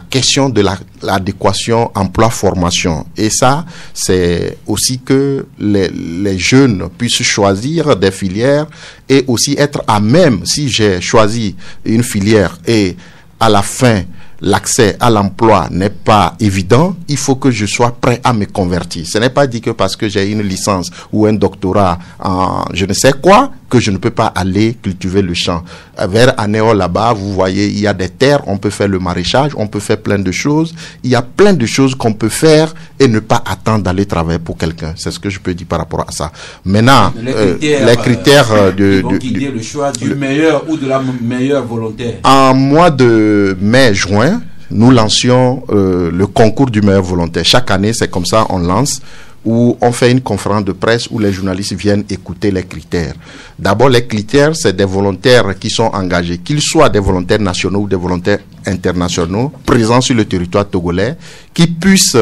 question de l'adéquation emploi-formation. Et ça, c'est aussi que les jeunes puissent choisir des filières et aussi être à même, si j'ai choisi une filière et à la fin, l'accès à l'emploi n'est pas évident, il faut que je sois prêt à me convertir. Ce n'est pas dit que parce que j'ai une licence ou un doctorat en je ne sais quoi, que je ne peux pas aller cultiver le champ. Vers Anéo, là-bas, vous voyez, il y a des terres, on peut faire le maraîchage, on peut faire plein de choses. Il y a plein de choses qu'on peut faire et ne pas attendre d'aller travailler pour quelqu'un. C'est ce que je peux dire par rapport à ça. Maintenant, les critères vont guider le choix du meilleur ou de la meilleure volontaire. En mois de mai-juin, nous lancions le concours du meilleur volontaire. Chaque année, c'est comme ça, on lance, où on fait une conférence de presse où les journalistes viennent écouter les critères. D'abord, les critères, c'est des volontaires qui sont engagés, qu'ils soient des volontaires nationaux ou des volontaires internationaux, présents sur le territoire togolais, qui puissent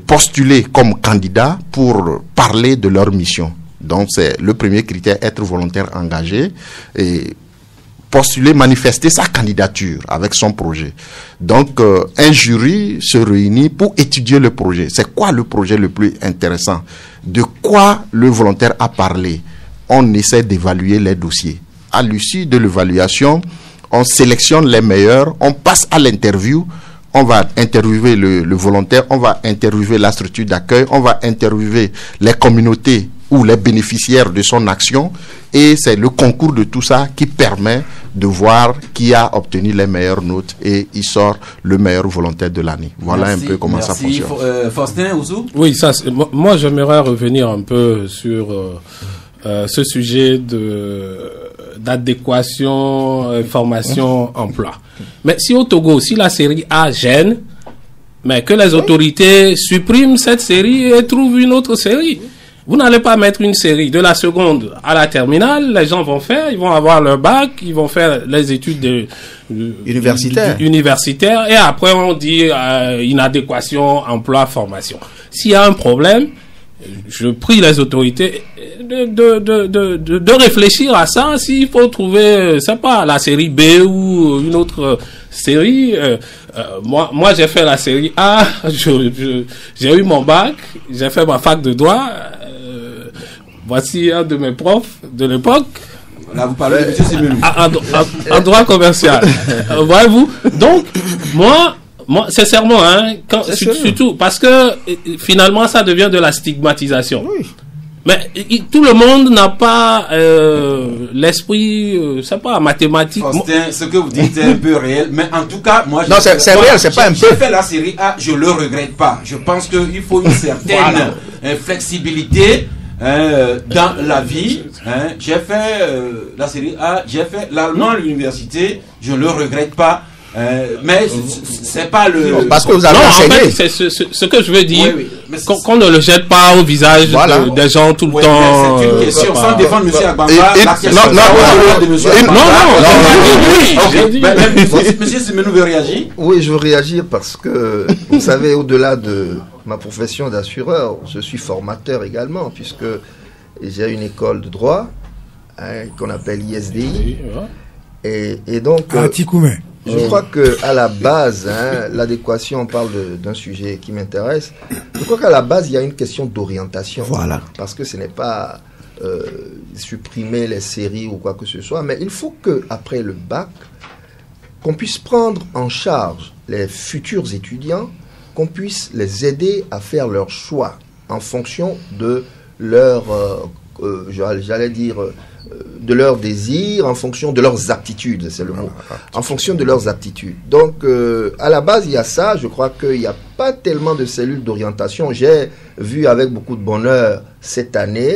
postuler comme candidats pour parler de leur mission. Donc, c'est le premier critère, être volontaire engagé et postuler, manifester sa candidature avec son projet. Donc, un jury se réunit pour étudier le projet. C'est quoi le projet le plus intéressant? De quoi le volontaire a parlé? On essaie d'évaluer les dossiers. À l'issue de l'évaluation, on sélectionne les meilleurs, on passe à l'interview, on va interviewer le volontaire, on va interviewer la structure d'accueil, on va interviewer les communautés ou les bénéficiaires de son action, et c'est le concours de tout ça qui permet de voir qui a obtenu les meilleures notes et il sort le meilleur volontaire de l'année. Voilà un peu comment ça fonctionne. Faustin Ouzou? Oui, moi j'aimerais revenir un peu sur ce sujet d'adéquation, formation, emploi. Mais si au Togo, si la série A gêne, mais que les autorités suppriment cette série et trouvent une autre série. Vous n'allez pas mettre une série de la seconde à la terminale, les gens vont faire, ils vont avoir leur bac, ils vont faire les études universitaires et après on dit inadéquation, emploi, formation. S'il y a un problème, je prie les autorités de réfléchir à ça, s'il faut trouver, c'est pas la série B ou une autre série. Moi j'ai fait la série A, j'ai eu mon bac, j'ai fait ma fac de droit. Voici un de mes profs de l'époque. Là, vous parlez de M. Simenou. En droit commercial. Voyez-vous. Donc, moi, sincèrement, surtout, parce que finalement, ça devient de la stigmatisation. Oui. Mais tout le monde n'a pas l'esprit, c'est pas mathématique. Faustin, ce que vous dites est un peu réel, mais en tout cas, moi, non, c'est réel, c'est pas un peu. J'ai fait la série A, je le regrette pas. Je pense qu'il faut une certaine flexibilité. Dans la vie, j'ai fait la série A, j'ai fait l'allemand à l'université, je ne le regrette pas, mais c'est pas le... Parce que vous avez enseigné. En fait, c'est ce que je veux dire, oui. Qu'on ne le jette pas au visage des gens tout le temps. C'est une question, sans défendre M. Agbamba, la question de M. Agbamba. M. Simenou veut réagir? Oui, je veux réagir parce que, vous savez, au-delà de ma profession d'assureur, je suis formateur également, puisque j'ai une école de droit qu'on appelle ISDI. Et donc, je crois qu'à la base, l'adéquation, on parle d'un sujet qui m'intéresse. Je crois qu'à la base, il y a une question d'orientation. Voilà. Parce que ce n'est pas supprimer les séries ou quoi que ce soit, mais il faut qu'après le bac, qu'on puisse prendre en charge les futurs étudiants, qu'on puisse les aider à faire leur choix en fonction de leur, j'allais dire, de leurs désirs, en fonction de leurs aptitudes, c'est le mot, en fonction de leurs aptitudes. Donc, à la base, il y a ça. Je crois qu'il n'y a pas tellement de cellules d'orientation. J'ai vu avec beaucoup de bonheur cette année,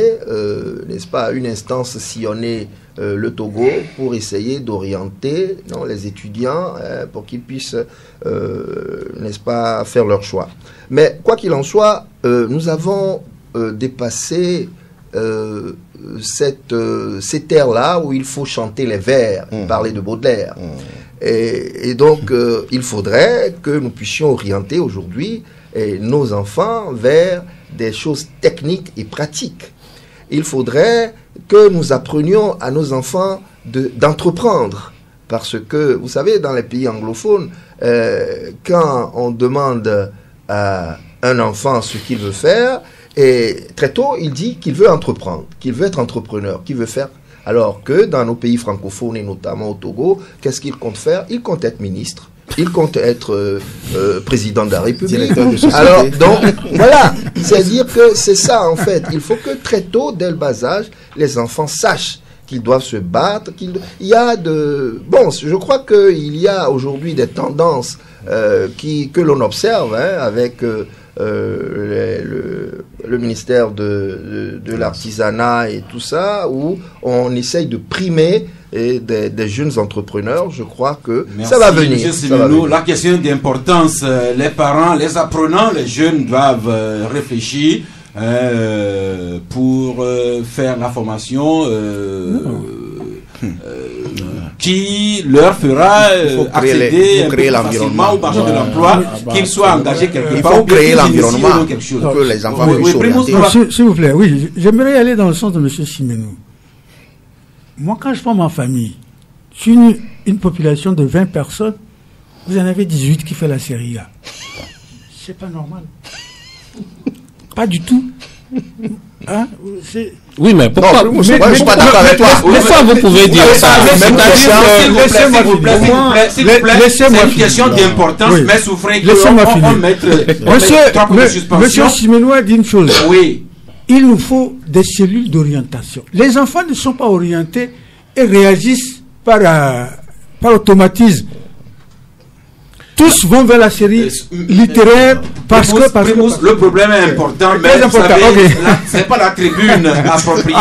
n'est-ce pas, une instance sillonner le Togo pour essayer d'orienter les étudiants pour qu'ils puissent, n'est-ce pas, faire leur choix. Mais quoi qu'il en soit, nous avons dépassé ces terres-là où il faut chanter les vers, parler de Baudelaire. Et donc, il faudrait que nous puissions orienter aujourd'hui nos enfants vers des choses techniques et pratiques. Il faudrait que nous apprenions à nos enfants d'entreprendre. Parce que, vous savez, dans les pays anglophones, quand on demande à un enfant ce qu'il veut faire, et très tôt, il dit qu'il veut entreprendre, qu'il veut être entrepreneur, qu'il veut faire. Alors que dans nos pays francophones, et notamment au Togo, qu'est-ce qu'il compte faire? Il compte être ministre. Il compte être président de la République. Alors, donc, voilà. C'est-à-dire que c'est ça, en fait. Il faut que très tôt, dès le bas âge, les enfants sachent qu'ils doivent se battre. Il y a Bon, je crois qu'il y a aujourd'hui des tendances que l'on observe avec le ministère de l'artisanat et tout ça, où on essaye de primer des jeunes entrepreneurs. Je crois que ça va venir. La question d'importance, les parents, les apprenants, les jeunes doivent réfléchir pour faire la formation qui leur fera accéder facilement au marché de l'emploi, qu'ils soient engagés quelque part. Il faut créer l'environnement pour que les enfants puissent s'orienter. S'il vous plaît, oui, j'aimerais aller dans le sens de M. Simenou. Moi, quand je prends ma famille, sur une population de 20 personnes, vous en avez 18 qui fait la série A. C'est pas normal. Pas du tout. Hein? Oui, mais pourquoi? Non, moi, je suis pas d'accord avec toi. Pourquoi vous pouvez dire ça? S'il vous plaît, c'est une question d'importance, mais souffrez qu'on mette Monsieur Simenou a dit une chose. Oui. Il nous faut des cellules d'orientation. Les enfants ne sont pas orientés et réagissent par automatisme. Tous vont vers la série littéraire parce que le problème est important, mais vous savez, c'est pas la tribune appropriée.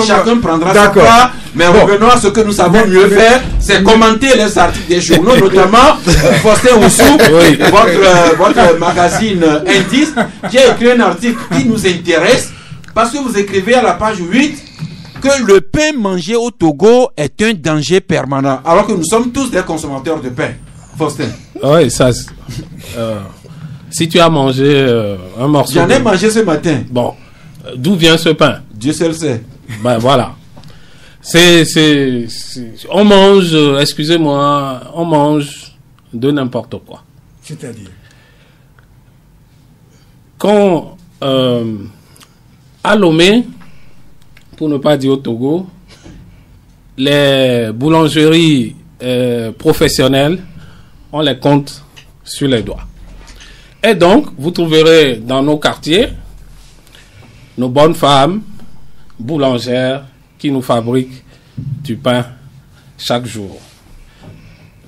Chacun prendra sa part, mais revenons à ce que nous savons mieux faire, c'est commenter les articles des journaux, notamment Faustin Oussou, votre magazine Indice, qui a écrit un article qui nous intéresse, parce que vous écrivez à la page 8 que le pain mangé au Togo est un danger permanent, alors que nous sommes tous des consommateurs de pain. Faustin. Oui, ça. Si tu as mangé un morceau. J'en ai mangé ce matin. Bon, d'où vient ce pain? Dieu seul sait. Ben voilà. On mange, excusez-moi, on mange de n'importe quoi. C'est-à-dire? Quand à Lomé, pour ne pas dire au Togo, les boulangeries professionnelles, on les compte sur les doigts. Et donc, vous trouverez dans nos quartiers nos bonnes femmes boulangères qui nous fabriquent du pain chaque jour.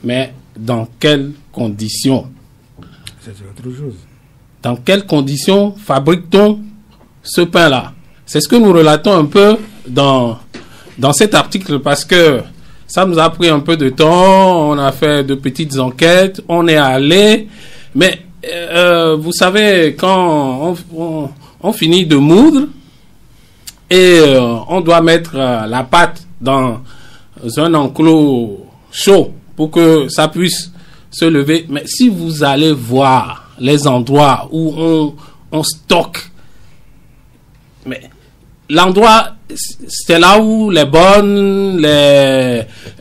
Mais dans quelles conditions? C'est autre chose. Dans quelles conditions fabrique-t-on ce pain-là? C'est ce que nous relatons un peu dans cet article, parce que ça nous a pris un peu de temps, on a fait de petites enquêtes, on est allé, mais vous savez, quand on finit de moudre et on doit mettre la pâte dans un enclos chaud pour que ça puisse se lever, mais si vous allez voir les endroits où on stocke, mais l'endroit, c'est là où les bonnes,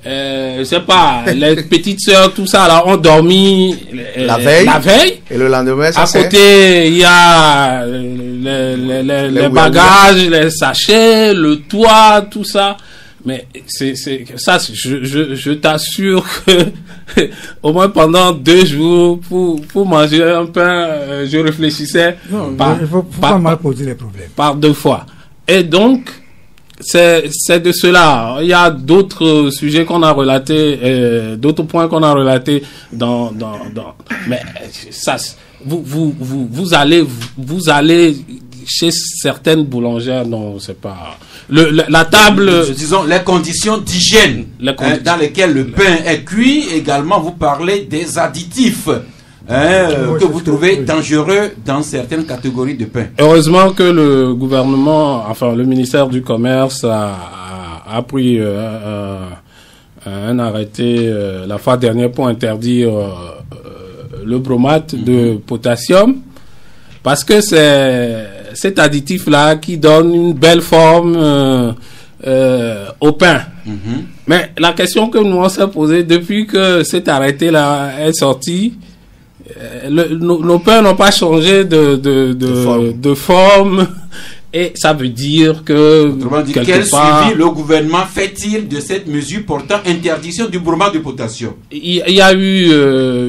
je sais pas, les petites sœurs, tout ça, là, ont dormi la veille. Et le lendemain, à côté, il y a les bagages, les sachets, le toit, tout ça. Mais ça, je t'assure que au moins pendant 2 jours, pour manger un pain, je réfléchissais. Non, il faut pas mal poser les problèmes. Par 2 fois. Et donc, c'est de cela. Il y a d'autres sujets qu'on a relatés, d'autres points qu'on a relatés mais ça, vous allez chez certaines boulangères, non, c'est pas la table. Disons les conditions d'hygiène dans lesquelles le pain est cuit. Également, vous parlez des additifs que vous trouvez dangereux dans certaines catégories de pain. Heureusement que le gouvernement, enfin le ministère du Commerce a pris un arrêté la fois dernière pour interdire le bromate de potassium, parce que c'est cet additif-là qui donne une belle forme au pain. Mais la question que nous on s'est posée depuis que cet arrêté-là est sorti, nos pains n'ont pas changé de forme. Et ça veut dire que quel suivi le gouvernement fait-il de cette mesure portant interdiction du bromate de potassium? Il y a eu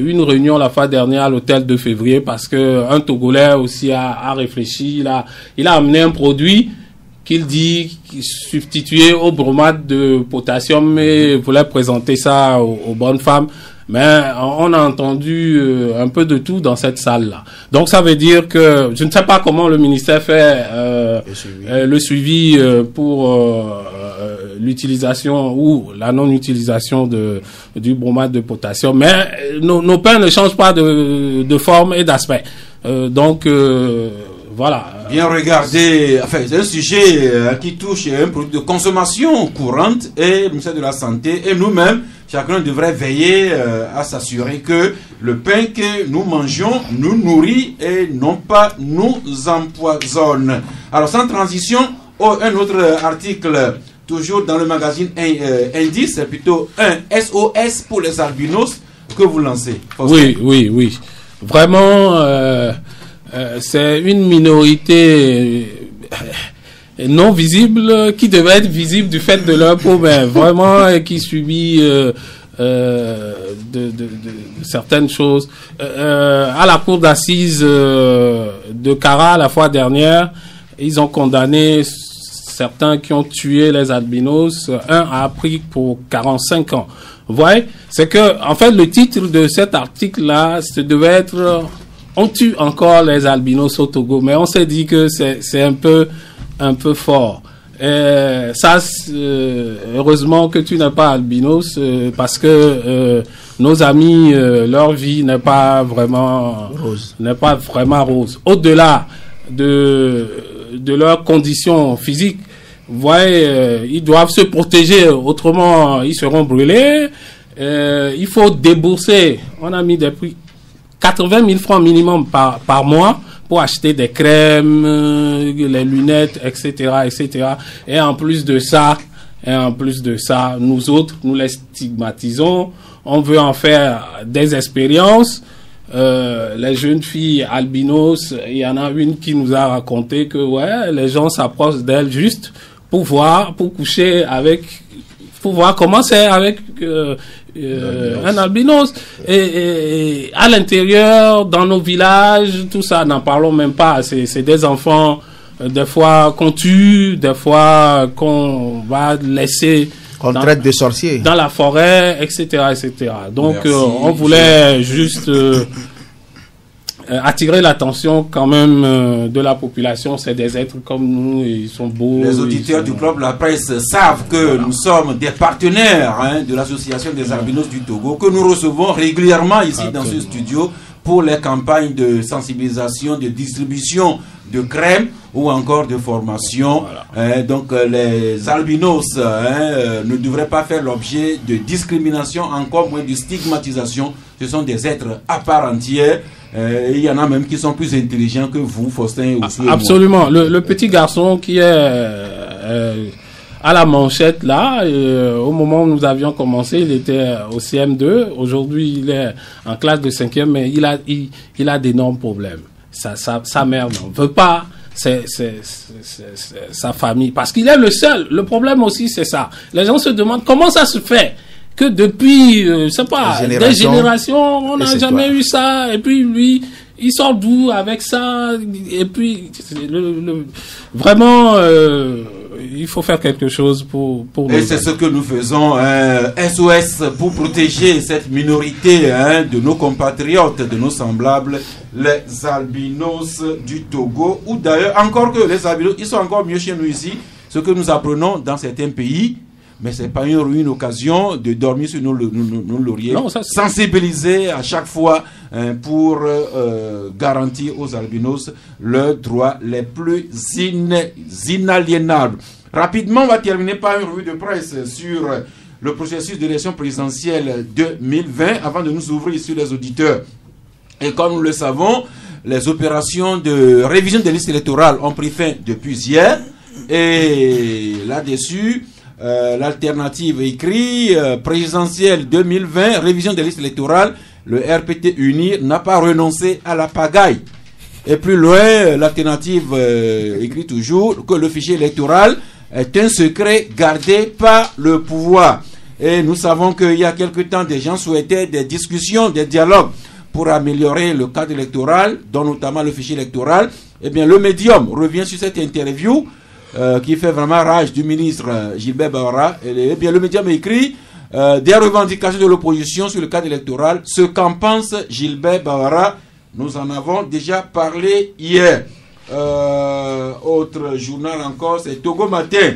une réunion la fois dernière à l'hôtel de février, parce que un Togolais aussi a réfléchi. Il a amené un produit qu'il dit substitué au bromate de potassium et voulait présenter ça aux bonnes femmes. Mais on a entendu un peu de tout dans cette salle-là. Donc ça veut dire que je ne sais pas comment le ministère fait le suivi pour l'utilisation ou la non-utilisation du bromate de potassium. Mais nos pains ne changent pas de forme et d'aspect. Voilà. Bien regardé. Enfin, c'est un sujet qui touche un produit de consommation courante, et le ministère de la Santé et nous-mêmes, chacun devrait veiller à s'assurer que le pain que nous mangeons nous nourrit et non pas nous empoisonne. Alors, sans transition, un autre article, toujours dans le magazine Indice, c'est plutôt un SOS pour les albinos que vous lancez. Oui. Vraiment, c'est une minorité non visible qui devait être visible du fait de leur peau, mais vraiment qui subit de certaines choses. À la cour d'assises de Kara la fois dernière, ils ont condamné certains qui ont tué les albinos. Un a pris pour 45 ans. Vous voyez, c'est que en fait le titre de cet article-là, ça devait être on tue encore les albinos au Togo, mais on s'est dit que c'est un peu fort. Ça, heureusement que tu n'es pas albinos, parce que nos amis, leur vie n'est pas vraiment rose. Au-delà de leurs conditions physiques, vous voyez, ils doivent se protéger, autrement ils seront brûlés. Il faut débourser. On a mis des prix 80 000 francs minimum par mois pour acheter des crèmes, les lunettes, etc. Et en plus de ça, nous autres, nous les stigmatisons. On veut en faire des expériences. Les jeunes filles albinos, il y en a une qui nous a raconté que les gens s'approchent d'elle juste pour voir comment c'est avec un albinos. Et à l'intérieur, dans nos villages, tout ça, n'en parlons même pas. C'est des enfants, des fois qu'on tue, des fois qu'on va laisser qu'on traite de sorciers dans la forêt, etc. Donc on voulait juste attirer l'attention quand même de la population. C'est des êtres comme nous, ils sont beaux. Les auditeurs du Club La Presse savent que nous sommes des partenaires de l'association des albinos du Togo, que nous recevons régulièrement ici dans ce studio pour les campagnes de sensibilisation, de distribution de crème ou encore de formation. Donc les albinos ne devraient pas faire l'objet de discrimination, encore moins de stigmatisation. Ce sont des êtres à part entière. Il y en a même qui sont plus intelligents que vous, Faustin. Absolument. Le petit garçon qui est à la manchette là, au moment où nous avions commencé, il était au CM2. Aujourd'hui, il est en classe de 5e, mais il a d'énormes problèmes. Sa mère n'en veut pas. C'est sa famille, parce qu'il est le seul. Le problème aussi, c'est ça. Les gens se demandent comment ça se fait que depuis, des générations, on n'a jamais eu ça. Et puis lui, il sort d'où avec ça? Et puis vraiment, il faut faire quelque chose pour et c'est ce que nous faisons, SOS, pour protéger cette minorité de nos compatriotes, de nos semblables, les albinos du Togo, ou d'ailleurs, encore que les albinos, ils sont encore mieux chez nous ici, ce que nous apprenons dans certains pays. Mais ce n'est pas une occasion de dormir sur nos lauriers. Non, sensibiliser à chaque fois pour garantir aux albinos leurs droits les plus inaliénables. Rapidement, on va terminer par une revue de presse sur le processus d'élection présidentielle 2020 avant de nous ouvrir sur les auditeurs. Et comme nous le savons, les opérations de révision des listes électorales ont pris fin depuis hier. Et là-dessus, l'alternative écrit présidentielle 2020, révision des listes électorales, le RPT UNIR n'a pas renoncé à la pagaille. Et plus loin, l'alternative écrit toujours que le fichier électoral est un secret gardé par le pouvoir. Et nous savons qu'il y a quelque temps, des gens souhaitaient des discussions, des dialogues pour améliorer le cadre électoral, dont notamment le fichier électoral. Eh bien, le médium revient sur cette interview qui fait vraiment rage du ministre Gilbert Bawara. Eh bien, le médium écrit des revendications de l'opposition sur le cadre électoral. Ce qu'en pense Gilbert Bawara, nous en avons déjà parlé hier. Autre journal encore, c'est Togo Matin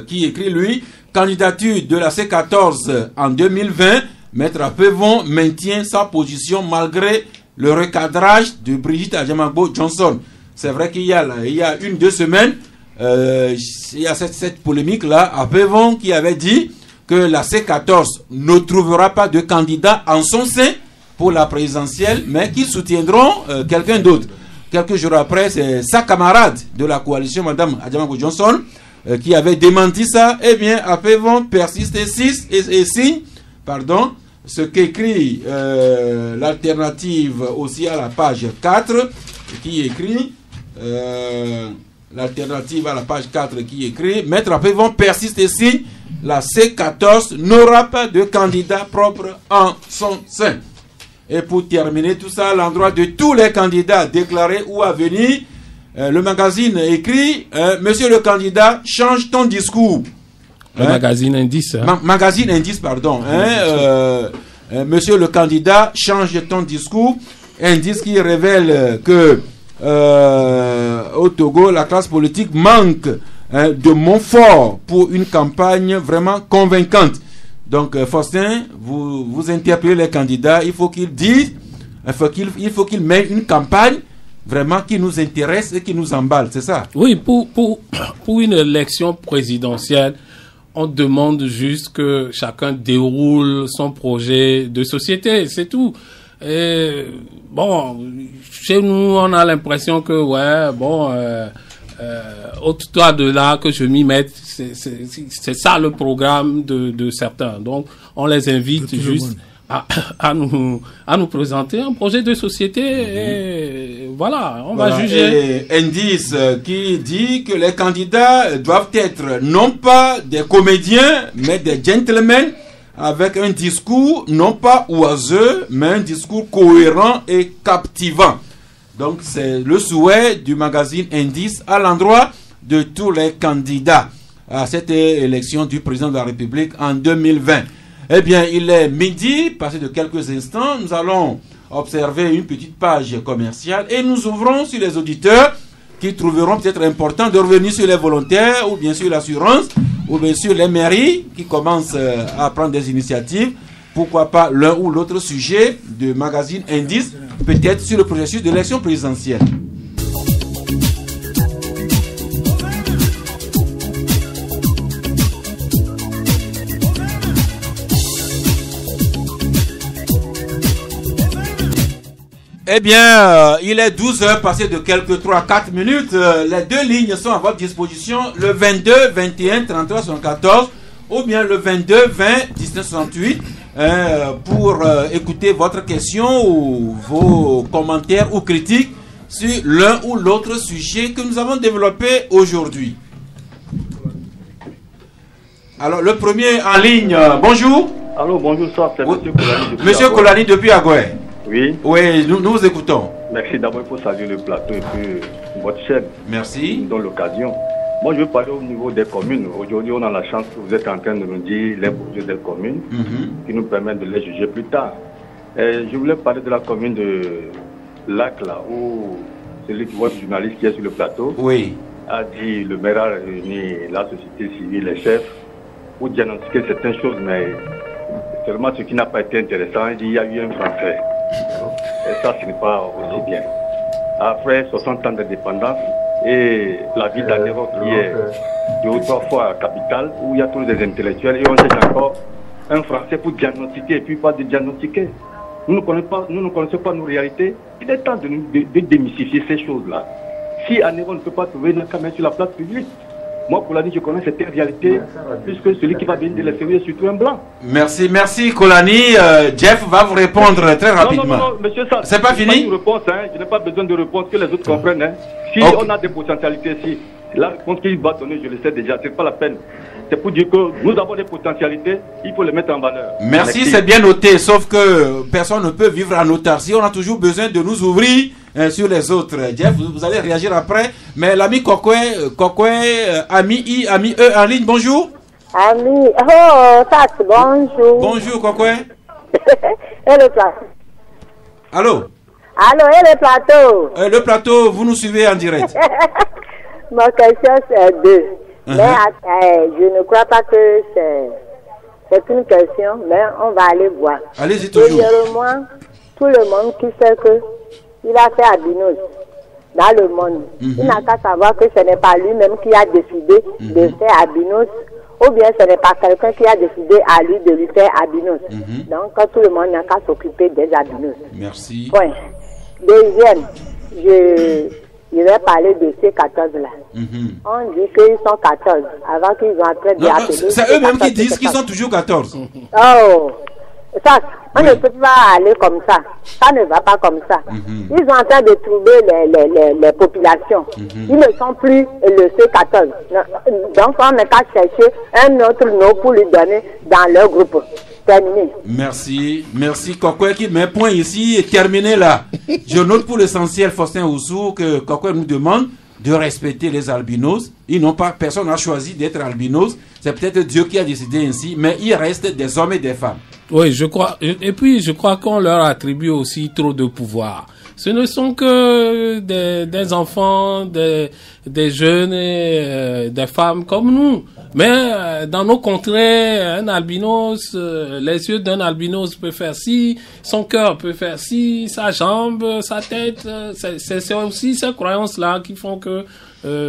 qui écrit, lui, candidature de la C14 en 2020. Maître Apevon maintient sa position malgré le recadrage de Brigitte Adjamagbo Johnson. C'est vrai qu'il y a 1-2 semaines, il y a cette polémique-là, Apevon qui avait dit que la C14 ne trouvera pas de candidat en son sein pour la présidentielle, mais qu'ils soutiendront quelqu'un d'autre. Quelques jours après, c'est sa camarade de la coalition, Mme Adjamagbo Johnson, qui avait démenti ça. Eh bien, Apevon persiste et signe, ce qu'écrit l'alternative aussi à la page 4, qui écrit... l'alternative à la page 4 qui écrit Maître Apevon persiste et signe, la C14 n'aura pas de candidat propre en son sein. Et pour terminer tout ça, à l'endroit de tous les candidats déclarés ou à venir, le magazine écrit Monsieur le candidat, change ton discours. Le magazine Indice. Magazine Indice, pardon. Monsieur le candidat, change ton discours. Indice qui révèle que au Togo, la classe politique manque de mots forts pour une campagne vraiment convaincante. Donc, Faustin, vous interpellez les candidats, il faut qu'ils disent, il faut qu'ils mènent une campagne vraiment qui nous intéresse et qui nous emballe, c'est ça? Oui, pour une élection présidentielle, on demande juste que chacun déroule son projet de société, c'est tout. Et bon, chez nous, on a l'impression que au-delà de là que je m'y mette, c'est ça le programme de certains. Donc, on les invite juste à nous présenter un projet de société et voilà, on va juger. Et Indice qui dit que les candidats doivent être non pas des comédiens, mais des gentlemen avec un discours non pas oiseux, mais un discours cohérent et captivant. Donc c'est le souhait du magazine Indice à l'endroit de tous les candidats à cette élection du président de la République en 2020. Eh bien, il est midi, passé de quelques instants, nous allons observer une petite page commerciale et nous ouvrons sur les auditeurs qui trouveront peut-être important de revenir sur les volontaires ou bien sur l'assurance ou bien sur les mairies qui commencent à prendre des initiatives. Pourquoi pas l'un ou l'autre sujet de magazine Indice, peut-être sur le processus d'élection présidentielle. Eh bien, il est 12h passé de quelques 3-4 minutes. Les deux lignes sont à votre disposition. Le 22 21 33 74 ou bien le 22 20 19 68 pour écouter votre question ou vos commentaires ou critiques sur l'un ou l'autre sujet que nous avons développé aujourd'hui. Alors, le premier en ligne, bonjour. Allô, bonjour, c'est Monsieur Kolani. Monsieur Kolani depuis Agoué. Oui. Oui, nous vous écoutons. Merci d'abord pour saluer le plateau et puis votre chaîne. Merci. Dans l'occasion. Moi, je veux parler au niveau des communes. Aujourd'hui, on a la chance que vous êtes en train de nous dire les projets des communes qui nous permettent de les juger plus tard. Et je voulais parler de la commune de Lac, là, où celui qui voit le journaliste qui est sur le plateau a dit le maire a réuni la société civile, les chefs, pour diagnostiquer certaines choses, mais seulement ce qui n'a pas été intéressant, il dit il y a eu un Français. Et ça, ce n'est pas aussi bien. Après 60 ans d'indépendance, et la ville d'Anéro qui est 2 ou 3 fois capitale, où il y a tous les intellectuels, et on cherche encore un Français pour diagnostiquer, et puis pas de diagnostiquer. Nous ne connaissons pas nos réalités. Il est temps de démystifier ces choses-là. Si Anéro ne peut pas trouver une caméra sur la place publique, moi, Kolani, je connais cette réalité, puisque celui qui va venir de l'extérieur est surtout un blanc. Merci Kolani. Jeff va vous répondre très rapidement. Non, monsieur, ça, c'est pas fini? Une réponse, je n'ai pas besoin de réponse que les autres comprennent. Si on a des potentialités, si la réponse qu'il va donner, je le sais déjà, c'est pas la peine. C'est pour dire que nous avons des potentialités, il faut les mettre en valeur. Merci, c'est bien noté, sauf que personne ne peut vivre en autarcie. On a toujours besoin de nous ouvrir sur les autres. Jeff, vous allez réagir après. Mais l'ami Kokwe, ami I, ami E en ligne, bonjour. Ami, Sas, bonjour. Bonjour Kokwe. Et le plateau. Allô, et le plateau. Le plateau, vous nous suivez en direct. Ma question c'est 2. Mais je ne crois pas que c'est une question, mais on va aller voir. Allez-y toujours. Premièrement, tout le monde qui sait qu'il a fait albinos dans le monde, il n'a qu'à savoir que ce n'est pas lui-même qui a décidé de faire albinos, ou bien ce n'est pas quelqu'un qui a décidé à lui de lui faire albinos. Donc tout le monde n'a qu'à s'occuper des albinos. Merci. Point. Deuxième, je vais parler de ces 14 là. On dit qu'ils sont 14 avant qu'ils ont après de appeler. C'est eux-mêmes qui disent qu'ils sont toujours 14. Oh, ça, on ne peut pas aller comme ça. Ça ne va pas comme ça. Ils sont en train de trouver les populations. Ils ne sont plus le C14. Donc on n'a qu'à chercher un autre nom pour lui donner dans leur groupe. Terminé. Merci Kokwe qui met point ici et terminé là. Je note pour l'essentiel, Faustin Oussou, que Kokwe nous demande de respecter les albinos. Personne n'a choisi d'être albinos. C'est peut-être Dieu qui a décidé ainsi, mais il reste des hommes et des femmes. Oui, je crois. Et puis, je crois qu'on leur attribue aussi trop de pouvoir. Ce ne sont que des enfants, des jeunes et des femmes comme nous. Mais dans nos contrées, un albinos, les yeux d'un albinos peuvent faire ci, son cœur peut faire ci, sa jambe, sa tête. C'est aussi ces croyances-là qui font que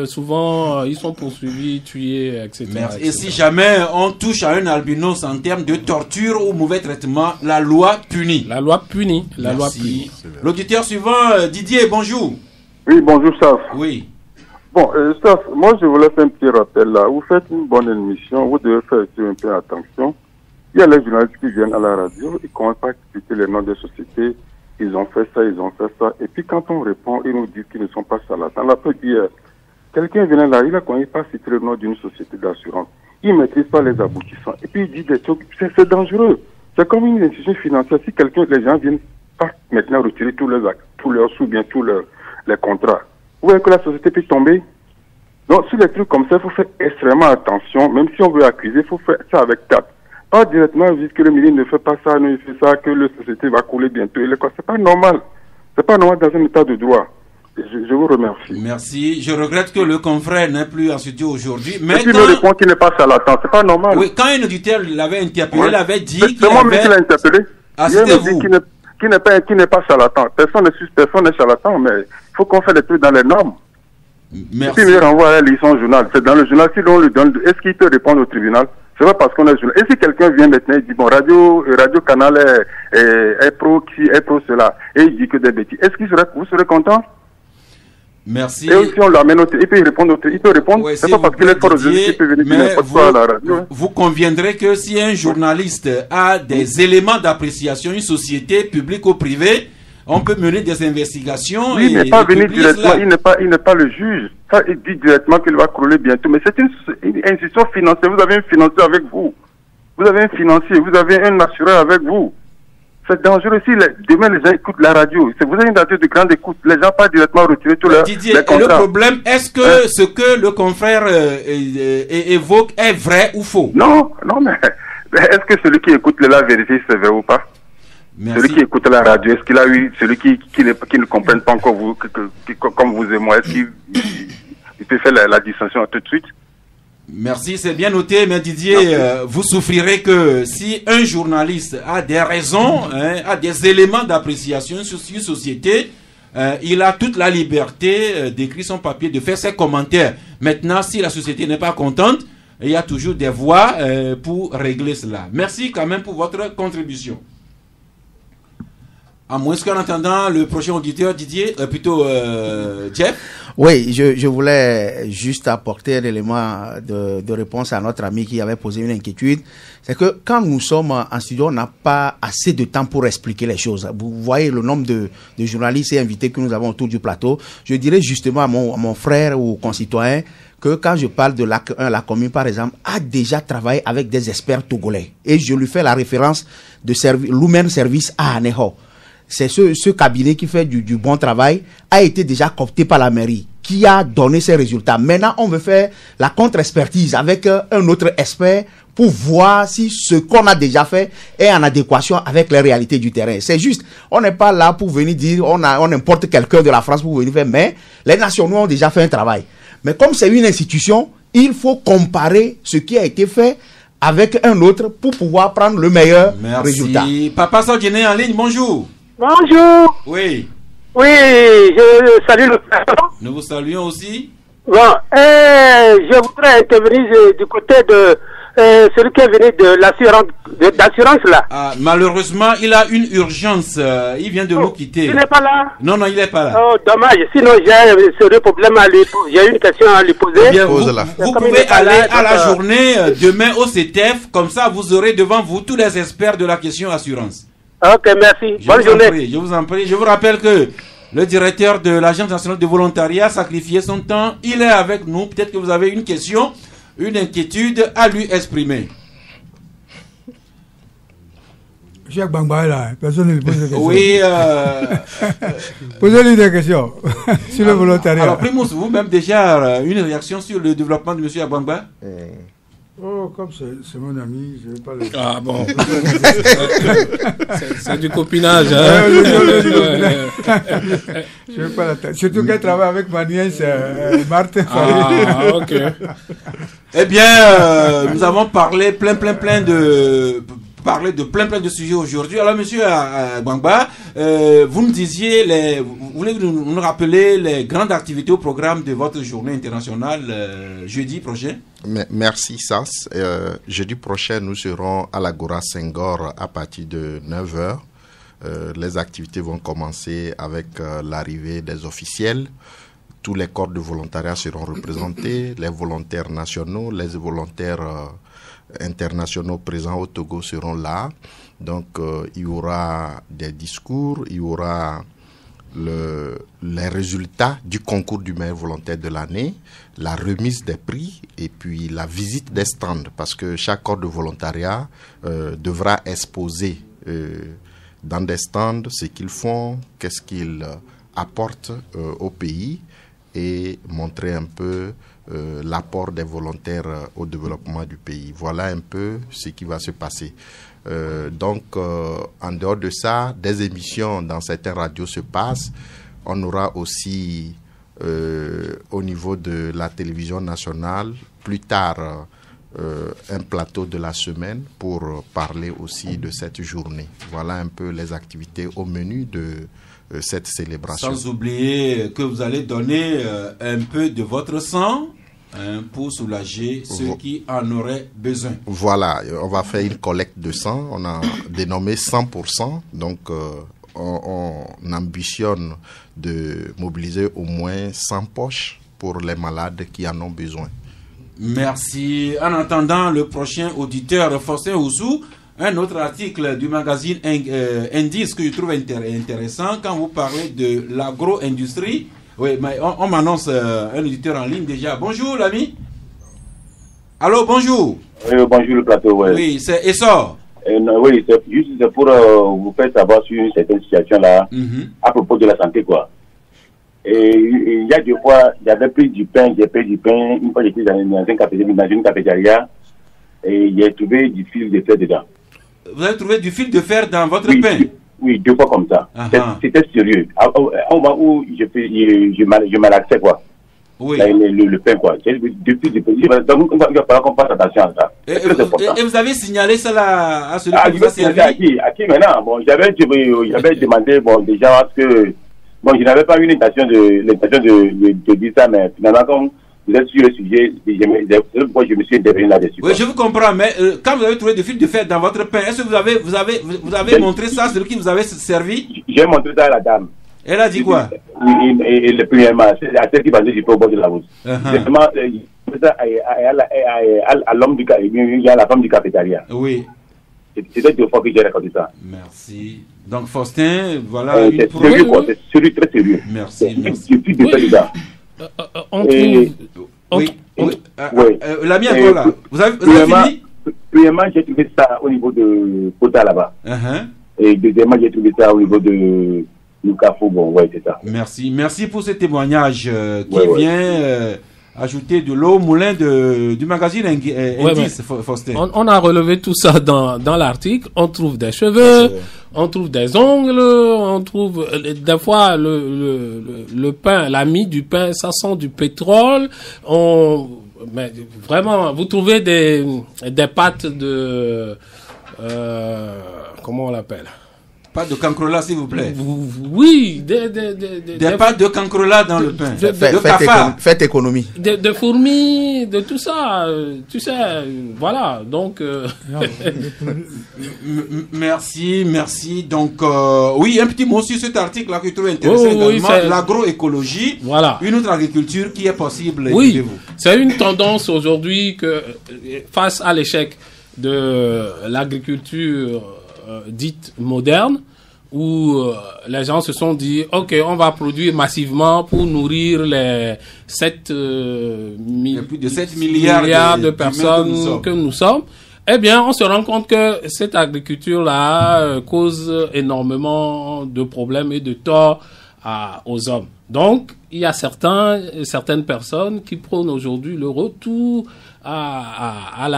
souvent ils sont poursuivis, tués, etc. Merci. Et si jamais on touche à un albinos en termes de torture ou mauvais traitement, la loi punit. La loi punit. La loi punit. L'auditeur suivant, Didier, bonjour. Oui, bonjour, Saf. Oui. Bon, Saf, moi je voulais faire un petit rappel là. Vous faites une bonne émission, vous devez faire un peu attention. Il y a les journalistes qui viennent à la radio, ils commencent à expliquer les noms des sociétés, ils ont fait ça, ils ont fait ça. Et puis quand on répond, ils nous disent qu'ils ne sont pas charlatans. La preuve hier, quelqu'un venait là, il a quand même pas cité le nom d'une société d'assurance. Il ne maîtrise pas les aboutissants. Et puis il dit des trucs, c'est dangereux. C'est comme une institution financière. Si les gens viennent pas maintenant retirer tous leurs sous, bien tous les contrats, vous voyez que la société peut tomber. Donc, sur les trucs comme ça, il faut faire extrêmement attention. Même si on veut accuser, il faut faire ça avec tact. Pas directement dire que le ministre ne fait pas ça, ne fait ça, que la société va couler bientôt. C'est pas normal. C'est pas normal dans un état de droit. Je vous remercie. Merci. Je regrette que le confrère n'est plus en studio aujourd'hui. Mais il me répond qu'il n'est pas charlatan. C'est pas normal. Oui, quand un auditeur l'avait interpellé, il avait dit qu'il c'est moi-même qui l'a interpellé. Ah, c'était vous. Qui n'est pas charlatan. Personne n'est charlatan, mais il faut qu'on fasse les trucs dans les normes. Merci. Et puis il renvoie à lire son journal. C'est dans le journal, si on lui donne, est-ce qu'il peut répondre au tribunal? C'est pas parce qu'on est journal. Et si quelqu'un vient maintenant et dit, bon, Radio Canal est pro cela, et il dit que des bêtises, est-ce que vous serez content? Merci. Et aussi on l'amène au il peut répondre. Ouais, c'est pas parce qu'il est fort aujourd'hui qu'il peut venir n'importe quoi à la radio. Vous conviendrez que si un journaliste a des éléments d'appréciation, une société publique ou privée, on peut mener des investigations. Oui, il n'est pas venu directement, il n'est pas le juge. Ça, il dit directement qu'il va crouler bientôt. Mais c'est une institution financière. Vous avez un financier avec vous. Vous avez un financier, vous avez un assureur avec vous. C'est dangereux si demain les gens écoutent la radio. Vous avez une radio de grande écoute. Les gens pas directement retirer tout leur Didier, le problème, est-ce que ce que le confrère évoque est vrai ou faux? Non, mais est-ce que celui qui écoute la vérité, c'est vrai ou pas? Merci. Celui qui écoute la radio, est-ce qu'il a eu celui qui ne comprenne pas encore vous, comme vous et moi, est-ce qu'il peut faire la distinction tout de suite? Merci, c'est bien noté, mais Didier, vous souffrirez que si un journaliste a des raisons, a des éléments d'appréciation sur une société, il a toute la liberté d'écrire son papier, de faire ses commentaires. Maintenant, si la société n'est pas contente, il y a toujours des voies pour régler cela. Merci quand même pour votre contribution. À moins qu'en attendant le prochain auditeur, Didier, plutôt Jeff. Oui, je voulais juste apporter un élément de réponse à notre ami qui avait posé une inquiétude. C'est que quand nous sommes en studio, on n'a pas assez de temps pour expliquer les choses. Vous voyez le nombre de journalistes et invités que nous avons autour du plateau. Je dirais justement à mon frère ou concitoyen que quand je parle de la commune, par exemple, a déjà travaillé avec des experts togolais. Et je lui fais la référence de Lumen Service à Aneho. C'est ce cabinet qui fait du bon travail, a été déjà coopté par la mairie, qui a donné ses résultats. Maintenant, on veut faire la contre-expertise avec un autre expert pour voir si ce qu'on a déjà fait est en adéquation avec les réalités du terrain. C'est juste, on n'est pas là pour venir dire, on importe quelqu'un de la France pour venir faire, mais les nationaux ont déjà fait un travail. Mais comme c'est une institution, il faut comparer ce qui a été fait avec un autre pour pouvoir prendre le meilleur résultat. Merci. Papa Sardjiné en ligne, bonjour. Bonjour. Oui. Oui, je salue le président. Nous vous saluons aussi. Bon, je voudrais intervenir du côté de celui qui est venu de l'assurance là. Ah, malheureusement, il a une urgence. Il vient de nous quitter. Il n'est pas là? Non, il n'est pas là. Oh, dommage. Sinon, j'ai un sérieux problème à lui poser. J'ai une question à lui poser. Eh bien, vous pouvez aller à la journée demain au CTF. Comme ça, vous aurez devant vous tous les experts de la question assurance. Ok, merci. Bonne journée. Je vous en prie. Je vous rappelle que le directeur de l'Agence nationale de volontariat a sacrifié son temps. Il est avec nous. Peut-être que vous avez une question, une inquiétude à lui exprimer. Jacques Bangba est là. Personne ne lui pose des questions. Oui. Posez-lui des questions sur le volontariat. Alors, Primus, vous-même déjà une réaction sur le développement de M. Abangba? Oh, comme c'est mon ami, je ne vais pas le... Ah bon. C'est du copinage, hein. Je vais pas la... Surtout qu'elle travaille avec ma nièce Marthe. Ah, ok. Eh bien, nous avons parlé plein de sujets aujourd'hui. Alors, monsieur Bangba, vous nous disiez, vous voulez nous rappeler les grandes activités au programme de votre journée internationale jeudi prochain? Merci, Sas. Jeudi prochain, nous serons à l'Agora Senghor à partir de 9h. Les activités vont commencer avec l'arrivée des officiels. Tous les corps de volontariat seront représentés, les volontaires nationaux, les volontaires internationaux présents au Togo seront là. Donc, il y aura des discours, il y aura les résultats du concours du meilleur volontaire de l'année, la remise des prix et puis la visite des stands, parce que chaque corps de volontariat devra exposer dans des stands ce qu'ils font, qu'est-ce qu'ils apportent au pays et montrer un peu l'apport des volontaires au développement du pays. Voilà un peu ce qui va se passer. Donc, en dehors de ça, des émissions dans certaines radios se passent. On aura aussi, au niveau de la télévision nationale, plus tard, un plateau de la semaine pour parler aussi de cette journée. Voilà un peu les activités au menu de cette célébration. Sans oublier que vous allez donner un peu de votre sang pour soulager ceux qui en auraient besoin. Voilà, on va faire une collecte de sang, on a dénommé 100%, donc on ambitionne de mobiliser au moins 100 poches pour les malades qui en ont besoin. Merci. En attendant le prochain auditeur, Faustin Ouzou, un autre article du magazine Indice que je trouve intéressant quand vous parlez de l'agro-industrie. Oui, mais on m'annonce un auditeur en ligne déjà. Bonjour l'ami. Allô, bonjour. Oui, bonjour le plateau, ouais. Oui, c'est Essor. Oui, c'est juste pour vous faire savoir sur une certaine situation là, à propos de la santé, quoi. Et il y a 2 fois, j'avais pris du pain, j'ai pris du pain, une fois j'étais dans une cafétéria, et j'ai trouvé du fil de fer dedans. Vous avez trouvé du fil de fer dans votre pain? Oui, 2 fois comme ça. C'était sérieux. Au moment où je malaxais, quoi. Oui. Le pain, quoi. Donc, il va falloir qu'on fasse attention à ça. Et vous avez signalé ça là, à celui qui vous a servi? À qui maintenant? Bon, j'avais demandé, bon, déjà, parce que, bon, je n'avais pas eu l'intention de dire ça, mais finalement, comme vous êtes sur le sujet, c'est pourquoi je me suis intervenu là-dessus. Oui, je vous comprends, mais quand vous avez trouvé du fil de fer dans votre pain, est-ce que vous avez montré ça à celui qui vous avait servi? J'ai montré ça à la dame. Elle a dit quoi? Et le premièrement, c'est à celle qui vendait du pain au bord de la route. Justement, à l'homme du il y a la femme du cafétéria. Oui. C'était 2 fois que j'ai raconté ça. Merci. Donc, Faustin, voilà. C'est sérieux, quoi. C'est sérieux, très sérieux. Merci. L'ami encore là. Vous avez fini? Premièrement, j'ai trouvé ça au niveau de Kota là-bas. Et deuxièmement, j'ai trouvé ça au niveau de Lucafo. Bon, ouais, c'est ça. Merci pour ce témoignage qui vient ajouter de l'eau au moulin du magazine Indice, Faustin. On a relevé tout ça dans l'article. On trouve des cheveux, on trouve des ongles, on trouve des fois le pain, la mie du pain, ça sent du pétrole. Mais vraiment, vous trouvez des pâtes de comment on l'appelle? Pâtes de cancrola, s'il vous plaît. Oui, des pâtes de cancrola dans le pain. Faites économie. De fourmis, de tout ça, tu sais, voilà. Donc, merci. Donc, oui, un petit mot sur cet article-là que je trouve intéressant également. L'agroécologie, voilà. Une autre agriculture qui est possible. Oui, c'est une tendance aujourd'hui que, face à l'échec de l'agriculture dite moderne, où les gens se sont dit ok, on va produire massivement pour nourrir les plus de 7 milliards de personnes que nous sommes. Eh bien, on se rend compte que cette agriculture-là cause énormément de problèmes et de torts aux hommes. Donc, il y a certaines personnes qui prônent aujourd'hui le retour à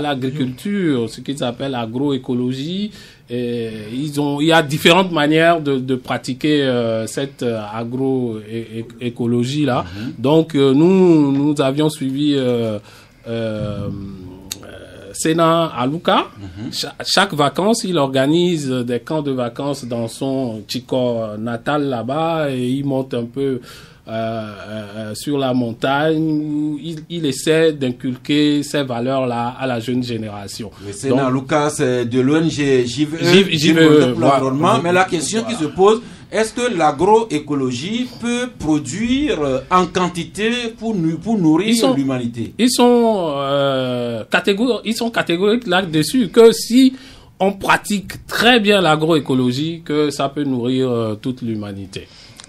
l'agriculture, ce qu'ils appellent agroécologie. Et il y a différentes manières de pratiquer cette agroécologie là. Donc nous avions suivi Sénat à Luka. Chaque vacances, il organise des camps de vacances dans son Chicor natal là-bas, et il monte un peu sur la montagne où il essaie d'inculquer ces valeurs-là à la jeune génération. Le Sénat à Luka, c'est de l'ONG JVE pour l'environnement. Mais la question qui se pose, est-ce que l'agroécologie peut produire en quantité pour nourrir l'humanité? Ils sont catégoriques là-dessus, que si on pratique très bien l'agroécologie, que ça peut nourrir toute l'humanité.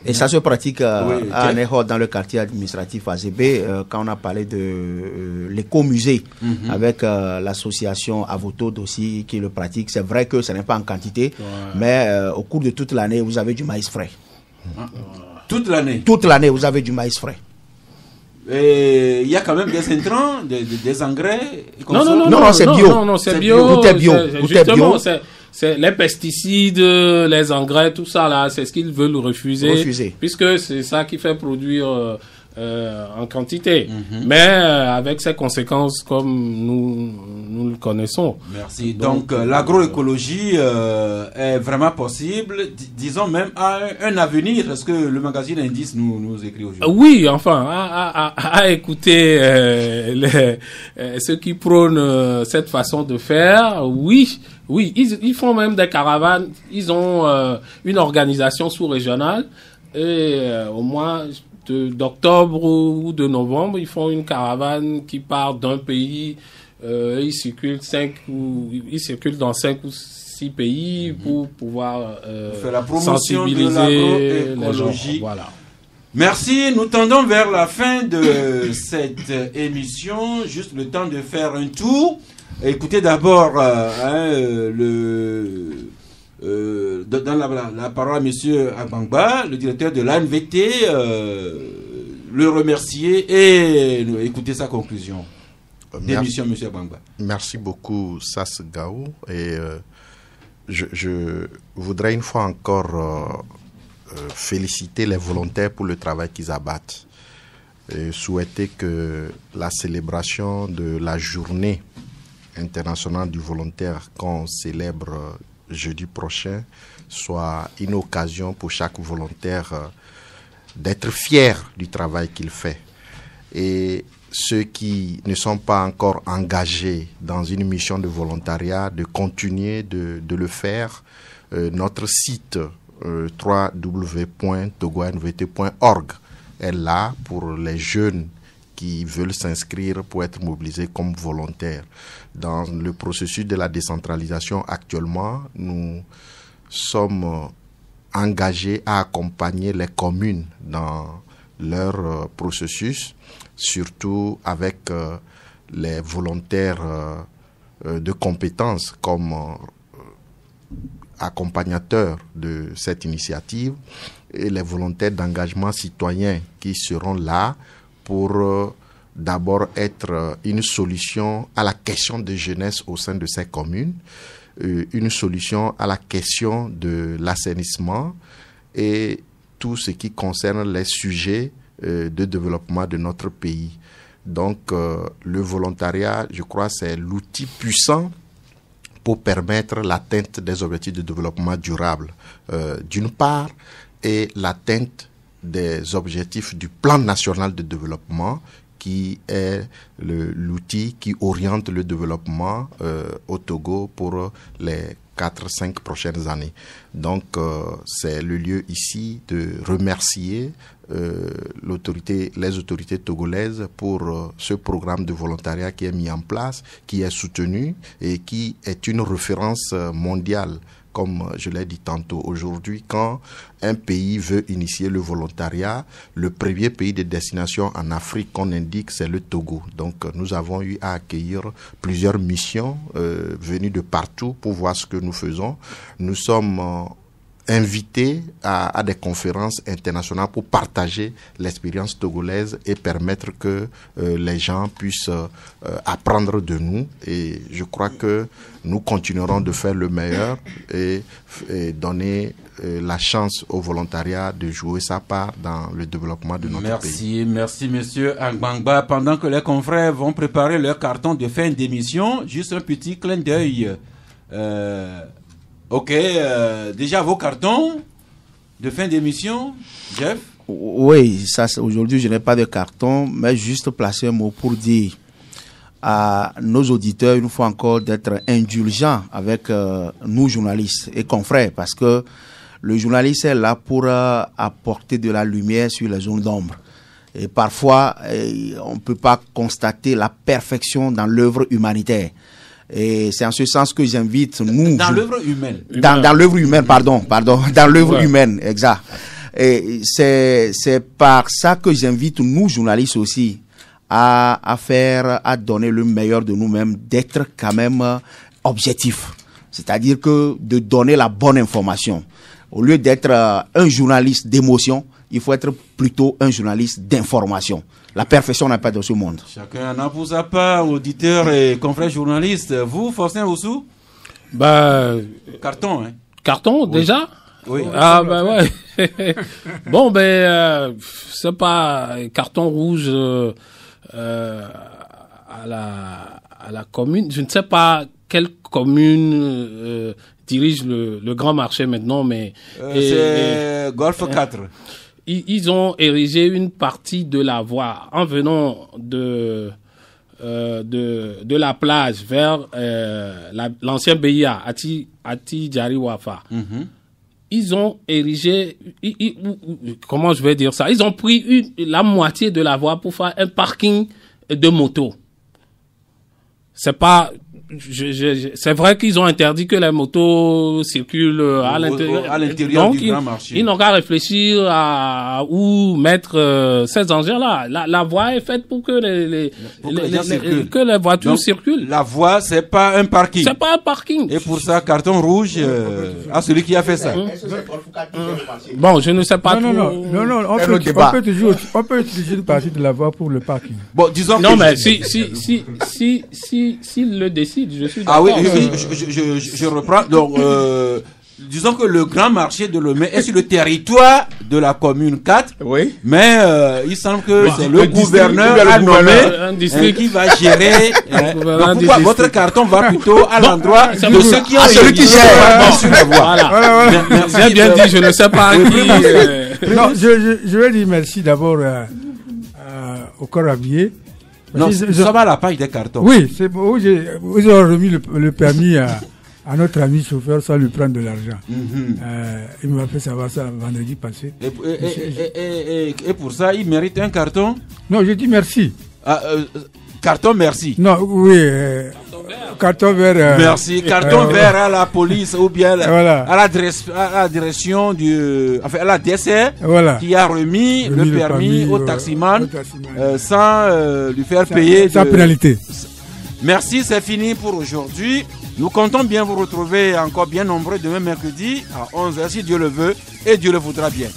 Et ça se pratique à Nehor, dans le quartier administratif Azébé, quand on a parlé de l'écomusée avec l'association Avotod aussi qui le pratique. C'est vrai que ce n'est pas en quantité, mais au cours de toute l'année, vous avez du maïs frais. Toute l'année? Toute l'année, vous avez du maïs frais. Et il y a quand même des intrants, des engrais? Non, c'est bio. Non, c'est bio. Tout est bio. Justement, c'est les pesticides, les engrais, tout ça là, c'est ce qu'ils veulent refuser. Puisque c'est ça qui fait produire en quantité. Mais avec ses conséquences comme nous le connaissons. Merci. Donc l'agroécologie est vraiment possible, disons même à un avenir. Est-ce que le magazine Indice nous écrit aujourd'hui? Oui, enfin, à écouter ceux qui prônent cette façon de faire, oui, ils font même des caravanes. Ils ont une organisation sous-régionale, et au mois d'octobre ou de novembre, ils font une caravane qui part d'un pays. Ils circulent dans 5 ou 6 pays pour pouvoir faire la promotion sensibiliser de l'agroécologie. Voilà. Merci, nous tendons vers la fin de cette émission. Juste le temps de faire un tour Écoutez d'abord dans la parole à M. Agbangba, le directeur de l'ANVT, le remercier et écouter sa conclusion. Démission, M. Agbangba. Merci beaucoup, Sas Gao. Et je voudrais une fois encore féliciter les volontaires pour le travail qu'ils abattent. Et souhaiter que la célébration de la journée internationale du volontaire qu'on célèbre jeudi prochain soit une occasion pour chaque volontaire d'être fier du travail qu'il fait. Et ceux qui ne sont pas encore engagés dans une mission de volontariat, de continuer de le faire. Notre site www.togoanvt.org est là pour les jeunes qui veulent s'inscrire pour être mobilisés comme volontaires. Dans le processus de la décentralisation actuellement, nous sommes engagés à accompagner les communes dans leur processus, surtout avec les volontaires de compétences comme accompagnateurs de cette initiative et les volontaires d'engagement citoyen qui seront là pour d'abord être une solution à la question de jeunesse au sein de ces communes, une solution à la question de l'assainissement et tout ce qui concerne les sujets de développement de notre pays. Donc, le volontariat, je crois, c'est l'outil puissant pour permettre l'atteinte des objectifs de développement durable, d'une part, et l'atteinte des objectifs du plan national de développement, qui est l'outil qui oriente le développement au Togo pour les 4-5 prochaines années. Donc, c'est le lieu ici de remercier les autorités togolaises pour ce programme de volontariat qui est mis en place, qui est soutenu et qui est une référence mondiale. Comme je l'ai dit tantôt, aujourd'hui, quand un pays veut initier le volontariat, le premier pays de destination en Afrique qu'on indique, c'est le Togo. Donc, nous avons eu à accueillir plusieurs missions venues de partout pour voir ce que nous faisons. Nous sommes invités à des conférences internationales pour partager l'expérience togolaise et permettre que les gens puissent apprendre de nous. Et je crois que nous continuerons de faire le meilleur et donner la chance au volontariat de jouer sa part dans le développement de notre pays. Merci monsieur Agbangba. Pendant que les confrères vont préparer leur carton de fin d'émission, juste un petit clin d'œil. Ok, déjà vos cartons de fin d'émission, Jeff? Oui, ça, aujourd'hui je n'ai pas de carton, mais juste placer un mot pour dire à nos auditeurs une fois encore d'être indulgents avec nous journalistes et confrères, parce que le journaliste est là pour apporter de la lumière sur les zones d'ombre. Et parfois, on ne peut pas constater la perfection dans l'œuvre humanitaire. Et c'est en ce sens que j'invite nous... Dans l'œuvre humaine. Dans l'œuvre humaine, pardon. Dans l'œuvre humaine, exact. Et c'est par ça que j'invite nous, journalistes aussi, à donner le meilleur de nous-mêmes, d'être quand même objectif. C'est-à-dire que de donner la bonne information. Au lieu d'être un journaliste d'émotion, il faut être plutôt un journaliste d'information. La perfection n'a pas dans ce monde. Chacun en a pour sa part, auditeurs et confrères journalistes. Vous, Faustin Oussou? Carton, hein? Carton, oui. Déjà? Oui. Ah, ouais. Bon, c'est pas carton rouge à la commune. Je ne sais pas quelle commune dirige le grand marché maintenant, mais... c'est Golfe 4. Ils ont érigé une partie de la voie en venant de la plage vers l'ancien BIA, Ati Djari Wafa. Mm-hmm. Ils ont érigé, comment je vais dire ça? Ils ont pris la moitié de la voie pour faire un parking de moto. C'est pas, c'est vrai qu'ils ont interdit que les motos circulent à l'intérieur du grand marché. Ils n'ont qu'à réfléchir à où mettre ces engins-là. La voie est faite pour que les voitures circulent. La voie, c'est pas un parking. C'est pas un parking. Et pour ça, carton rouge à celui qui a fait ça. Bon, je ne sais pas. Non, on peut utiliser une partie de la voie pour le parking. Bon, disons non, mais s'il le décide, je suis d'accord. Ah oui, je reprends. Donc, disons que le grand marché de Lomé est sur le territoire de la commune 4. Oui. Mais il semble que c'est le gouverneur à nommer qui va gérer. Donc, pourquoi votre carton va plutôt à l'endroit de ceux qui ont celui qui gère sur la voie. Voilà. J'ai bien dit, je ne sais pas qui. Non, je vais dire merci d'abord au corps habillé. Non, ça va à la page des cartons. Oui, c'est bon. Ils ont remis le permis à notre ami chauffeur sans lui prendre de l'argent. Il m'a fait savoir ça vendredi passé. Et pour ça, il mérite un carton? Non, je dis merci. Carton merci. Non, oui. Carton vert. Merci. Carton vert à la police ou bien à la direction à la DSR qui a remis le permis au taximan sans lui faire payer. Sans pénalité. Merci, c'est fini pour aujourd'hui. Nous comptons bien vous retrouver encore bien nombreux demain mercredi à 11h si Dieu le veut et Dieu le voudra bien.